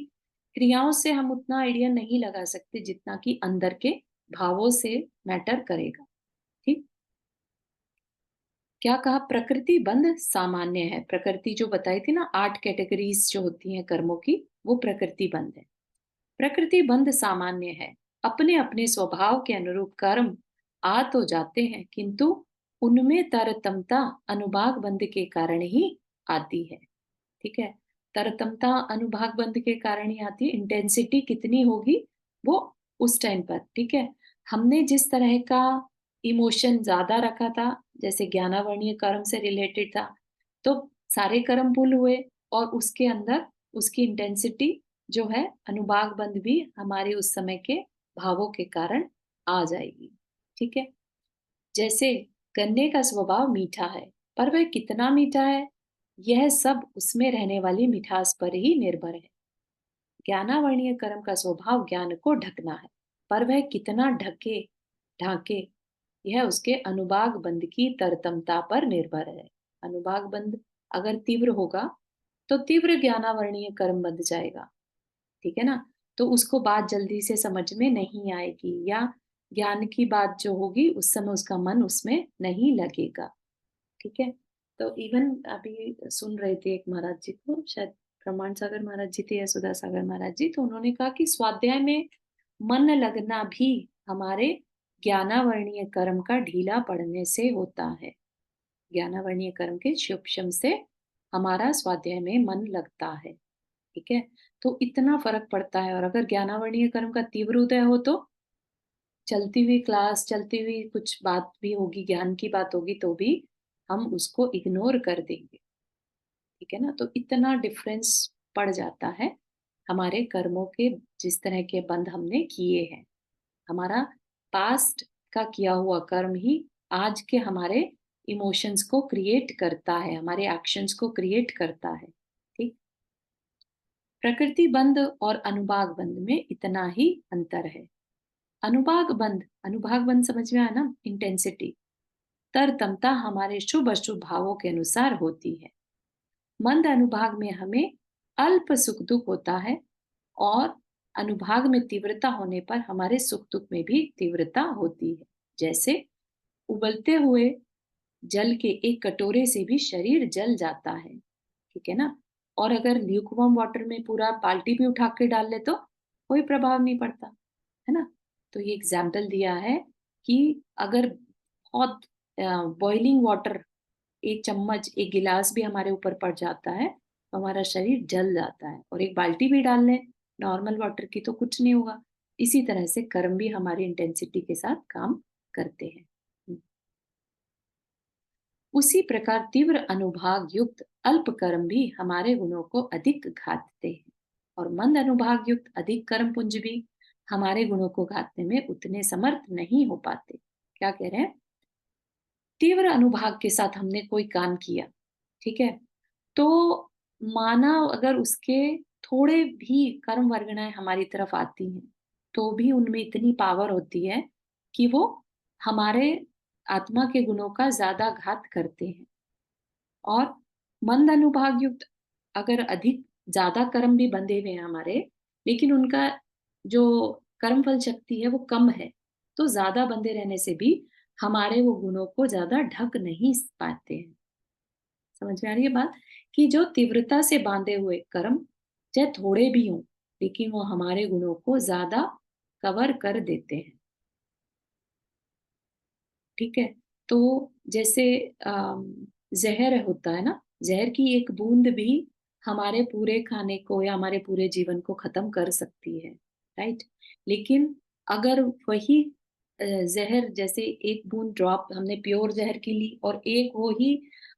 क्रियाओं से हम उतना आइडिया नहीं लगा सकते जितना कि अंदर के भावों से मैटर करेगा। ठीक। क्या कहा? प्रकृति बंध सामान्य है। प्रकृति जो बताई थी ना, 8 कैटेगरीज जो होती हैं कर्मों की, वो प्रकृति बंध है। प्रकृति बंध सामान्य है। अपने अपने स्वभाव के अनुरूप कर्म आ तो जाते हैं, किंतु उनमें तारतम्यता अनुभाग बंध के कारण ही आती है। ठीक है। तारतम्यता अनुभाग बंध के कारण ही आती है। इंटेंसिटी कितनी होगी वो उस टाइम पर। ठीक है। हमने जिस तरह का इमोशन ज्यादा रखा था, जैसे ज्ञानावर्णीय कर्म से रिलेटेड था, तो सारे कर्म पुल हुए, और उसके अंदर उसकी इंटेंसिटी जो है अनुभाग बंध भी हमारे उस समय के भावों के कारण आ जाएगी। ठीक है। जैसे गन्ने का स्वभाव मीठा है, पर वह कितना मीठा है, यह सब उसमें रहने वाली मिठास पर ही निर्भर है। ज्ञानावर्णीय कर्म का स्वभाव ज्ञान को ढकना है, पर वह कितना ढके ढाके, यह उसके अनुभाग बंध की तरतमता पर निर्भर है। अनुभाग बंध अगर तीव्र होगा तो तीव्र ज्ञानावर्णीय कर्म बंध जाएगा। ठीक है ना। तो उसको बात जल्दी से समझ में नहीं आएगी, या ज्ञान की बात जो होगी उस समय उसका मन उसमें नहीं लगेगा। ठीक है। तो इवन अभी सुन रहे थे एक महाराज जी को, शायद प्रमाण सागर महाराज जी थे या सुधा सागर महाराज जी, तो उन्होंने कहा कि स्वाध्याय में मन लगना भी हमारे ज्ञानावर्णीय कर्म का ढीला पड़ने से होता है। ज्ञानावर्णीय कर्म के सूक्ष्म से हमारा स्वाध्याय में मन लगता है। ठीक है। तो इतना फर्क पड़ता है। और अगर ज्ञानावर्णीय कर्म का तीव्र उदय हो तो चलती हुई क्लास, चलती हुई कुछ बात भी होगी, ज्ञान की बात होगी, तो भी हम उसको इग्नोर कर देंगे। ठीक है ना। तो इतना डिफरेंस पड़ जाता है हमारे कर्मों के, जिस तरह के बंध हमने किए हैं। हमारा पास्ट का किया हुआ कर्म ही आज के हमारे इमोशंस को क्रिएट करता है, हमारे एक्शंस को क्रिएट करता है। ठीक। प्रकृति बंध और अनुभाग बंध में इतना ही अंतर है। अनुभाग बंध समझ में आया ना, इंटेंसिटी, तरतमता हमारे शुभ अशुभ भावों के अनुसार होती है। मंद अनुभाग में हमें अल्प सुख दुख होता है, और अनुभाग में तीव्रता होने पर हमारे सुख दुख में भी तीव्रता होती है। जैसे उबलते हुए जल के एक कटोरे से भी शरीर जल जाता है। ठीक है ना। और अगर ल्यूकवार्म वाटर में पूरा बाल्टी भी उठा के डाल ले तो कोई प्रभाव नहीं पड़ता, है ना। तो ये एग्जाम्पल दिया है कि अगर बहुत बॉइलिंग वाटर, एक चम्मच, एक गिलास भी हमारे ऊपर पड़ जाता है तो हमारा शरीर जल जाता है, और एक बाल्टी भी डाल लें नॉर्मल वाटर की तो कुछ नहीं होगा। इसी तरह से कर्म भी हमारी इंटेंसिटी के साथ काम करते हैं। उसी प्रकार तीव्र अनुभाग युक्त अल्प कर्म भी हमारे गुणों को अधिक घातते हैं, और मंद अनुभाग युक्त अधिक कर्म पुंज भी हमारे गुणों को घातने में उतने समर्थ नहीं हो पाते। क्या कह रहे हैं? तीव्र अनुभाग के साथ हमने कोई काम किया, ठीक है, तो माना अगर उसके थोड़े भी कर्म वर्गणाएं हमारी तरफ आती हैं, तो भी उनमें इतनी पावर होती है कि वो हमारे आत्मा के गुणों का ज्यादा घात करते हैं। और मंद अनुभाग युक्त अगर अधिक ज्यादा कर्म भी बंधे हुए हैं हमारे, लेकिन उनका जो कर्म फल शक्ति है वो कम है, तो ज्यादा बंधे रहने से भी हमारे वो गुणों को ज्यादा ढक नहीं पाते हैं। समझ में आ रही है बात? कि जो तीव्रता से बांधे हुए कर्म चाहे थोड़े भी हों, लेकिन वो हमारे गुणों को ज्यादा कवर कर देते हैं। ठीक है, तो जैसे जहर होता है ना, जहर की एक बूंद भी हमारे पूरे खाने को या हमारे पूरे जीवन को खत्म कर सकती है, राइट? लेकिन अगर वही जहर, जैसे एक बूंद ड्रॉप हमने प्योर जहर की ली और एक वो ही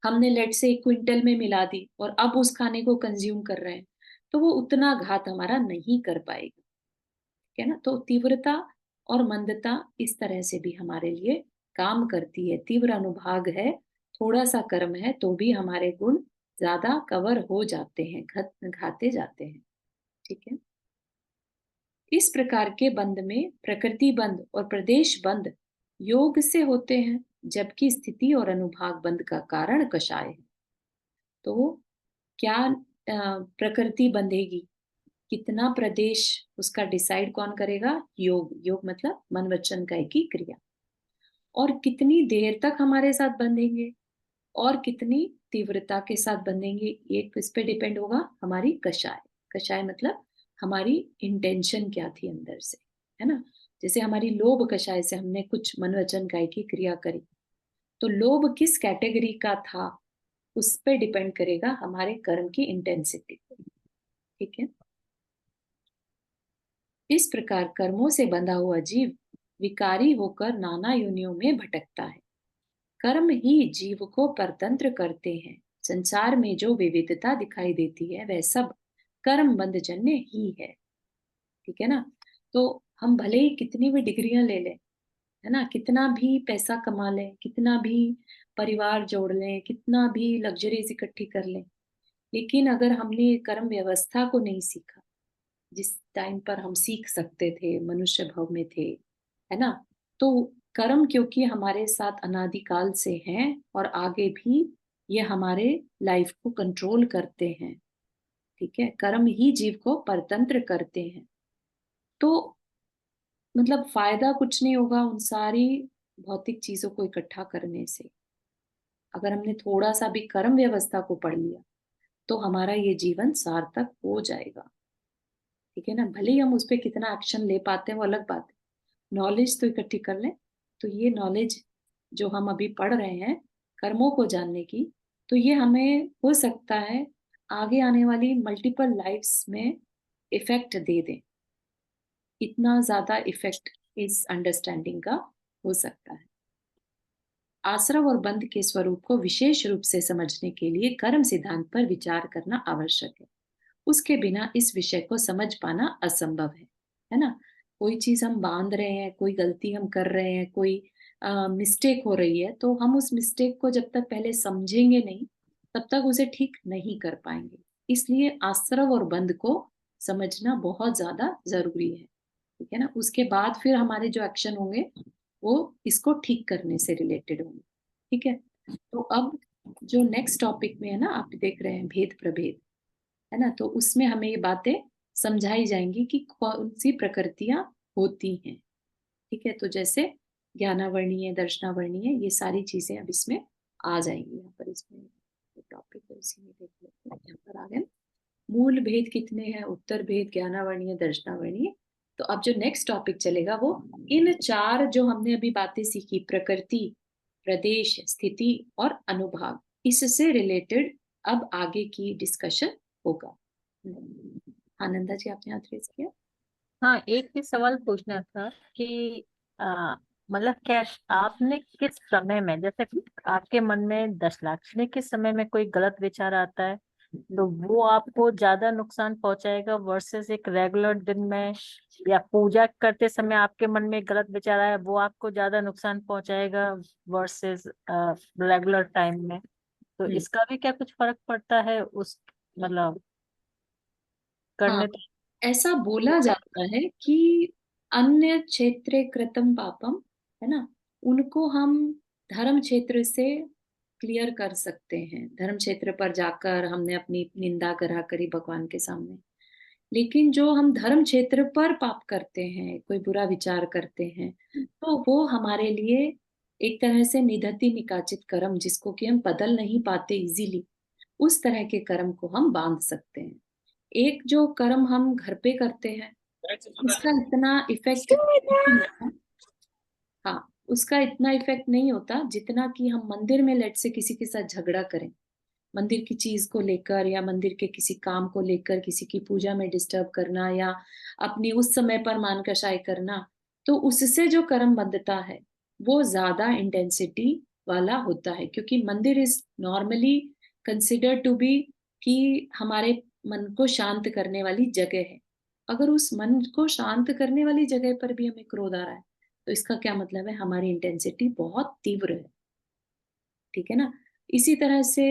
हमने लेट से 1 क्विंटल में मिला दी और अब उस खाने को कंज्यूम कर रहे हैं, तो वो उतना घात हमारा नहीं कर पाएगा। ठीक है ना? तो तीव्रता और मंदता इस तरह से भी हमारे लिए काम करती है। तीव्र अनुभाग है, थोड़ा सा कर्म है, तो भी हमारे गुण ज्यादा कवर हो जाते हैं, घाते जाते हैं। ठीक है, इस प्रकार के बंध में प्रकृति बंध और प्रदेश बंध योग से होते हैं, जबकि स्थिति और अनुभाग बंध का कारण कषाय है। तो क्या प्रकृति बंधेगी, कितना प्रदेश उसका डिसाइड कौन करेगा? योग। योग मतलब मन वचन काया की क्रिया। और कितनी देर तक हमारे साथ बंधेंगे और कितनी तीव्रता के साथ बंधेंगे, ये इस पे डिपेंड होगा हमारी कषाय। कषाय मतलब हमारी इंटेंशन क्या थी अंदर से, है ना? जैसे हमारी लोभ कषाय से हमने कुछ मन वचन काया की क्रिया करी, तो लोभ किस कैटेगरी का था उस पे डिपेंड करेगा हमारे कर्म की इंटेंसिटी। ठीक है, इस प्रकार कर्मों से बंधा हुआ जीव विकारी होकर नाना योनियों में भटकता है। कर्म ही जीव को परतंत्र करते हैं। संसार में जो विविधता दिखाई देती है वह सब कर्म बंधजन्य ही है। ठीक है ना? तो हम भले ही कितनी भी डिग्रियां ले लें, है ना, कितना भी पैसा कमा लें, कितना भी परिवार जोड़ लें, कितना भी लग्जरीज इकट्ठी कर लें, लेकिन अगर हमने कर्म व्यवस्था को नहीं सीखा, जिस टाइम पर हम सीख सकते थे, मनुष्य भाव में थे, है ना, तो कर्म क्योंकि हमारे साथ अनादिकाल से हैं और आगे भी ये हमारे लाइफ को कंट्रोल करते हैं। ठीक है, कर्म ही जीव को परतंत्र करते हैं। तो मतलब फायदा कुछ नहीं होगा उन सारी भौतिक चीजों को इकट्ठा करने से। अगर हमने थोड़ा सा भी कर्म व्यवस्था को पढ़ लिया तो हमारा ये जीवन सार्थक हो जाएगा। ठीक है ना? भले ही हम उस पर कितना एक्शन ले पाते हैं वो अलग बात है, नॉलेज तो इकट्ठी कर लें। तो ये नॉलेज जो हम अभी पढ़ रहे हैं कर्मों को जानने की, तो ये हमें हो सकता है आगे आने वाली मल्टीपल लाइफ्स में इफेक्ट दे दें। इतना ज्यादा इफेक्ट इस अंडरस्टैंडिंग का हो सकता है। आश्रव और बंध के स्वरूप को विशेष रूप से समझने के लिए कर्म सिद्धांत पर विचार करना आवश्यक है। उसके बिना इस विषय को समझ पाना असंभव है ना? कोई चीज हम बांध रहे हैं, कोई गलती हम कर रहे हैं, कोई मिस्टेक हो रही है, तो हम उस मिस्टेक को जब तक पहले समझेंगे नहीं तब तक उसे ठीक नहीं कर पाएंगे। इसलिए आश्रव और बंध को समझना बहुत ज्यादा जरूरी है। ठीक है ना? उसके बाद फिर हमारे जो एक्शन होंगे वो इसको ठीक करने से रिलेटेड होंगे। ठीक है, तो अब जो नेक्स्ट टॉपिक में है ना, आप देख रहे हैं भेद प्रभेद, है ना, तो उसमें हमें ये बातें समझाई जाएंगी कि कौन सी प्रकृतियां होती हैं। ठीक है, तो जैसे ज्ञानावर्णीय, दर्शनावर्णीय, ये सारी चीजें अब इसमें आ जाएंगी। यहाँ पर इसमें टॉपिक है उसी में देख लेते हैं। यहाँ पर आ गए मूल भेद कितने हैं, उत्तर भेद, ज्ञानावर्णीय, दर्शनावर्णीय। तो अब जो नेक्स्ट टॉपिक चलेगा वो इन 4 जो हमने अभी बातें सीखी, प्रकृति, प्रदेश, स्थिति और अनुभाग, इससे रिलेटेड अब आगे की डिस्कशन होगा। आनंदा जी, आपने हाथ रेज किया। हाँ, एक ही सवाल पूछना था कि आ, मतलब क्या आपने किस समय में, जैसे आपके मन में 10 लाख के समय में कोई गलत विचार आता है तो वो आपको ज्यादा नुकसान पहुंचाएगा वर्सेस एक रेगुलर दिन में, या पूजा करते समय आपके मन में गलत विचार आया वो आपको ज्यादा नुकसान पहुंचाएगा वर्सेस रेगुलर टाइम में? तो इसका भी क्या कुछ फर्क पड़ता है उस मतलब हाँ, करने? ऐसा बोला जाता है कि अन्य क्षेत्रे कृतं पापम, है ना, उनको हम धर्म क्षेत्र से क्लियर कर सकते हैं। धर्म क्षेत्र पर जाकर हमने अपनी निंदा करा करी भगवान के सामने। लेकिन जो हम धर्म क्षेत्र पर पाप करते हैं, कोई बुरा विचार करते हैं, तो वो हमारे लिए एक तरह से निदति निकाचित कर्म, जिसको कि हम बदल नहीं पाते इजीली, उस तरह के कर्म को हम बांध सकते हैं। एक जो कर्म हम घर पे करते हैं, उसका इतना इफेक्ट नहीं होता। हाँ, उसका इतना इफेक्ट नहीं होता जितना कि हम मंदिर में लेट से किसी के साथ झगड़ा करें, मंदिर की चीज को लेकर या मंदिर के किसी काम को लेकर किसी की पूजा में डिस्टर्ब करना या अपनी उस समय पर मान कषाय करना, तो उससे जो कर्म बंधता है वो ज्यादा इंटेंसिटी वाला होता है, क्योंकि मंदिर is normally consider to be कि हमारे मन को शांत करने वाली जगह है। अगर उस मन को शांत करने वाली जगह पर भी हमें क्रोध आ रहा है, तो इसका क्या मतलब है, हमारी इंटेंसिटी बहुत तीव्र है। ठीक है ना। इसी तरह से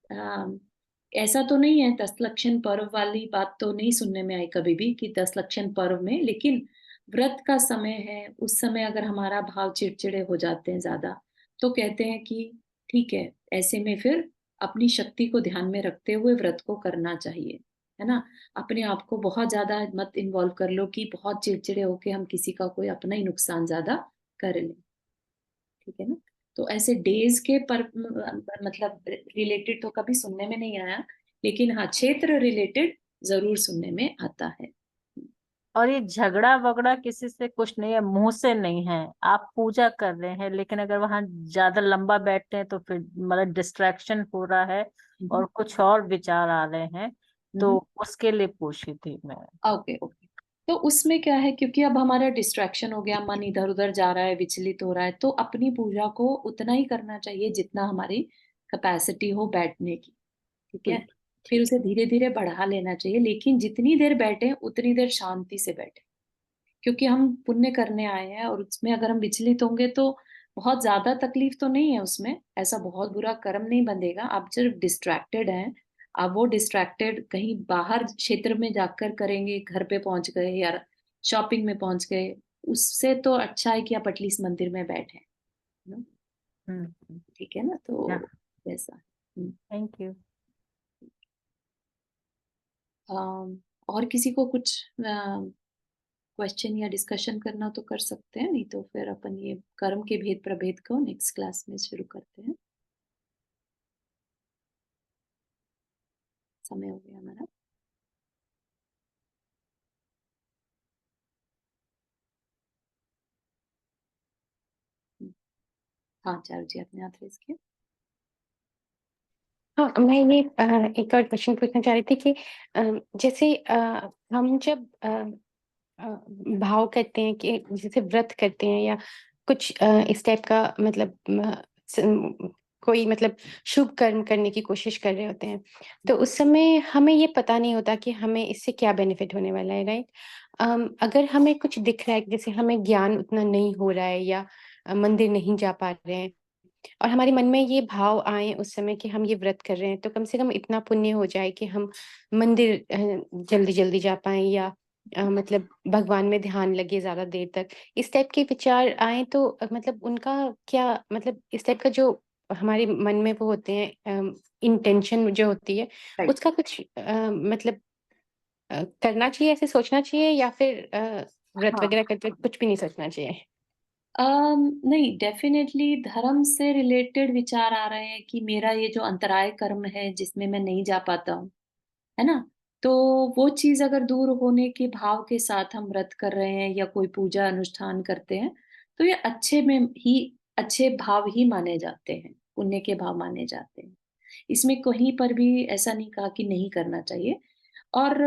अम, ऐसा तो नहीं है 10 लक्षण पर्व वाली बात तो नहीं सुनने में आई कभी भी कि 10 लक्षण पर्व में, लेकिन व्रत का समय है, उस समय अगर हमारा भाव चिड़चिड़े हो जाते हैं ज्यादा, तो कहते हैं कि ठीक है, ऐसे में फिर अपनी शक्ति को ध्यान में रखते हुए व्रत को करना चाहिए, है ना। अपने आप को बहुत ज्यादा मत इन्वॉल्व कर लो कि बहुत चिड़चिड़े होके हम किसी का कोई अपना ही नुकसान ज्यादा कर लें। ठीक है ना। तो ऐसे डेज के पर मतलब रिलेटेड तो कभी सुनने में नहीं आया, लेकिन हाँ, क्षेत्र रिलेटेड जरूर सुनने में आता है। और ये झगड़ा वगड़ा किसी से कुछ नहीं है, मुंह से नहीं है, आप पूजा कर रहे हैं लेकिन अगर वहां ज्यादा लंबा बैठते हैं तो फिर मतलब डिस्ट्रैक्शन हो रहा है और कुछ और विचार आ रहे हैं, तो उसके लिए पूछी थी मैं। Okay okay. तो उसमें क्या है, क्योंकि अब हमारा डिस्ट्रैक्शन हो गया, मन इधर उधर जा रहा है, विचलित हो रहा है, तो अपनी पूजा को उतना ही करना चाहिए जितना हमारी कैपेसिटी हो बैठने की। ठीक है। फिर उसे धीरे धीरे बढ़ा लेना चाहिए, लेकिन जितनी देर बैठे उतनी देर शांति से बैठे, क्योंकि हम पुण्य करने आए हैं और उसमें अगर हम विचलित होंगे तो बहुत ज्यादा तकलीफ तो नहीं है उसमें, ऐसा बहुत बुरा कर्म नहीं बंधेगा, आप सिर्फ डिस्ट्रैक्टेड हैं। आप वो डिस्ट्रैक्टेड कहीं बाहर क्षेत्र में जाकर करेंगे, घर पे पहुंच गए या शॉपिंग में पहुंच गए, उससे तो अच्छा है कि आप एटलीस्ट मंदिर में बैठे, है ना। ठीक है ना, तो वैसा। Thank you. और किसी को कुछ क्वेश्चन या डिस्कशन करना तो कर सकते हैं, नहीं तो फिर अपन ये कर्म के भेद प्रभेद को नेक्स्ट क्लास में शुरू करते हैं। समय हो गया हमारा। हाँ चारू जी, आपने हाथ रेज किया। हाँ, मैं ये एक और क्वेश्चन पूछना चाह रही थी कि जैसे हम जब भाव करते हैं कि जैसे व्रत करते हैं या कुछ इस टाइप का मतलब कोई मतलब शुभ कर्म करने की कोशिश कर रहे होते हैं, तो उस समय हमें ये पता नहीं होता कि हमें इससे क्या बेनिफिट होने वाला है, राइट। अगर हमें कुछ दिख रहा है, जैसे हमें ज्ञान उतना नहीं हो रहा है या मंदिर नहीं जा पा रहे हैं, और हमारे मन में ये भाव आए उस समय कि हम ये व्रत कर रहे हैं, तो कम से कम इतना पुण्य हो जाए कि हम मंदिर जल्दी जल्दी जा पाए या मतलब भगवान में ध्यान लगे ज्यादा देर तक, इस टाइप के विचार आए तो मतलब उनका क्या मतलब, इस टाइप का जो हमारे मन में वो होते हैं इंटेंशन जो होती है, राइट। उसका कुछ मतलब करना चाहिए, ऐसे सोचना चाहिए, या फिर व्रत हाँ। वगैरह करते वक्त कुछ भी नहीं सोचना चाहिए? नहीं, डेफिनेटली धर्म से रिलेटेड विचार आ रहे हैं कि मेरा ये जो अंतराय कर्म है जिसमें मैं नहीं जा पाता हूँ, है ना, तो वो चीज अगर दूर होने के भाव के साथ हम व्रत कर रहे हैं या कोई पूजा अनुष्ठान करते हैं, तो ये अच्छे में ही अच्छे भाव ही माने जाते हैं, पुण्य के भाव माने जाते हैं। इसमें कहीं पर भी ऐसा नहीं कहा कि नहीं करना चाहिए। और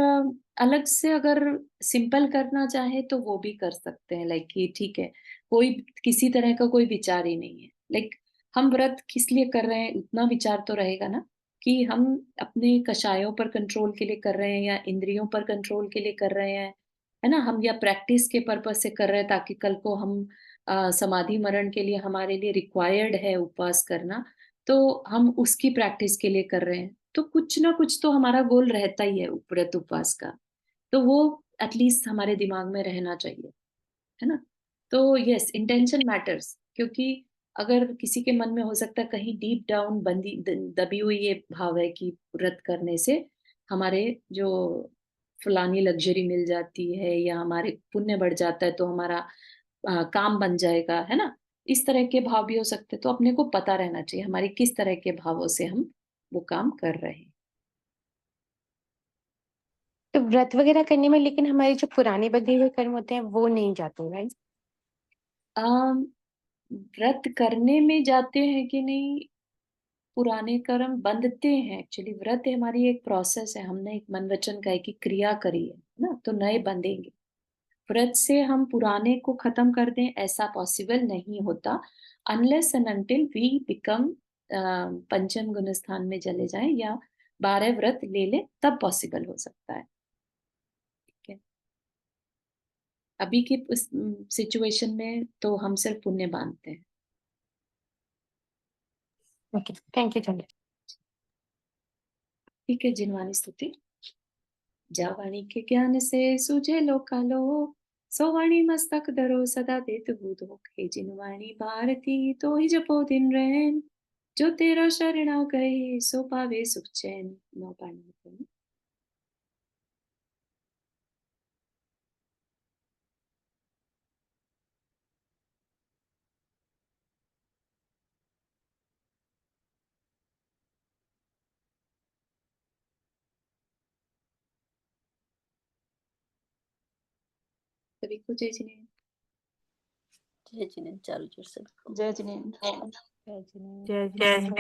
अलग से अगर सिंपल करना चाहे तो वो भी कर सकते हैं, लाइक कि ठीक है, कोई किसी तरह का कोई विचार ही नहीं है। लाइक हम व्रत किस लिए कर रहे हैं, उतना विचार तो रहेगा ना, कि हम अपने कषायों पर कंट्रोल के लिए कर रहे हैं या इंद्रियों पर कंट्रोल के लिए कर रहे हैं, है ना? हम या प्रैक्टिस के पर्पज से कर रहे हैं ताकि कल को हम समाधि मरण के लिए हमारे लिए रिक्वायर्ड है उपवास करना, तो हम उसकी प्रैक्टिस के लिए कर रहे हैं। तो कुछ ना कुछ तो हमारा गोल रहता ही है व्रत उपवास का, तो वो एटलीस्ट हमारे दिमाग में रहना चाहिए, है ना? तो यस, इंटेंशन मैटर्स, क्योंकि अगर किसी के मन में हो सकता है कहीं डीप डाउन दबी हुई ये भाव है कि व्रत करने से हमारे जो फलानी लग्जरी मिल जाती है या हमारे पुण्य बढ़ जाता है तो हमारा काम बन जाएगा, है ना? इस तरह के भाव भी हो सकते हैं, तो अपने को पता रहना चाहिए हमारे किस तरह के भावों से हम वो काम कर रहे हैं। तो व्रत वगैरह करने में लेकिन हमारे जो पुराने बंधे हुए कर्म होते हैं वो नहीं जाते, राइट? अम, व्रत करने में जाते हैं कि नहीं, पुराने कर्म बंधते हैं एक्चुअली। व्रत हमारी एक प्रोसेस है, हमने एक मन वचन काया की क्रिया करी है ना, तो नए बंधेंगे। व्रत से हम पुराने को खत्म कर दें ऐसा पॉसिबल नहीं होता, unless and until we become पंचम गुण स्थान में चले जाएं या 12 व्रत ले लें, तब पॉसिबल हो सकता है। ठीक है, अभी की सिचुएशन में तो हम सिर्फ पुण्य बांधते हैं। ओके, थैंक यू चंद्र। ठीक है, जिनवानी स्तुति। जा वाणी के ज्ञान से सूझे लोकालो, सो वाणी मस्तक धरो सदा देत बूधो। हे जिनवाणी भारती तो ही जपो दिन रैन, जो तेरा शरणा गए सो पावे सुख चैन। नौ पानी में। सभी को जय जिनेन्द्र। जय जिनेन्द्र, चारों ओर से। जय जिनेन्द्र। जय जिनेन्द्र। जय जिनेन्द्र।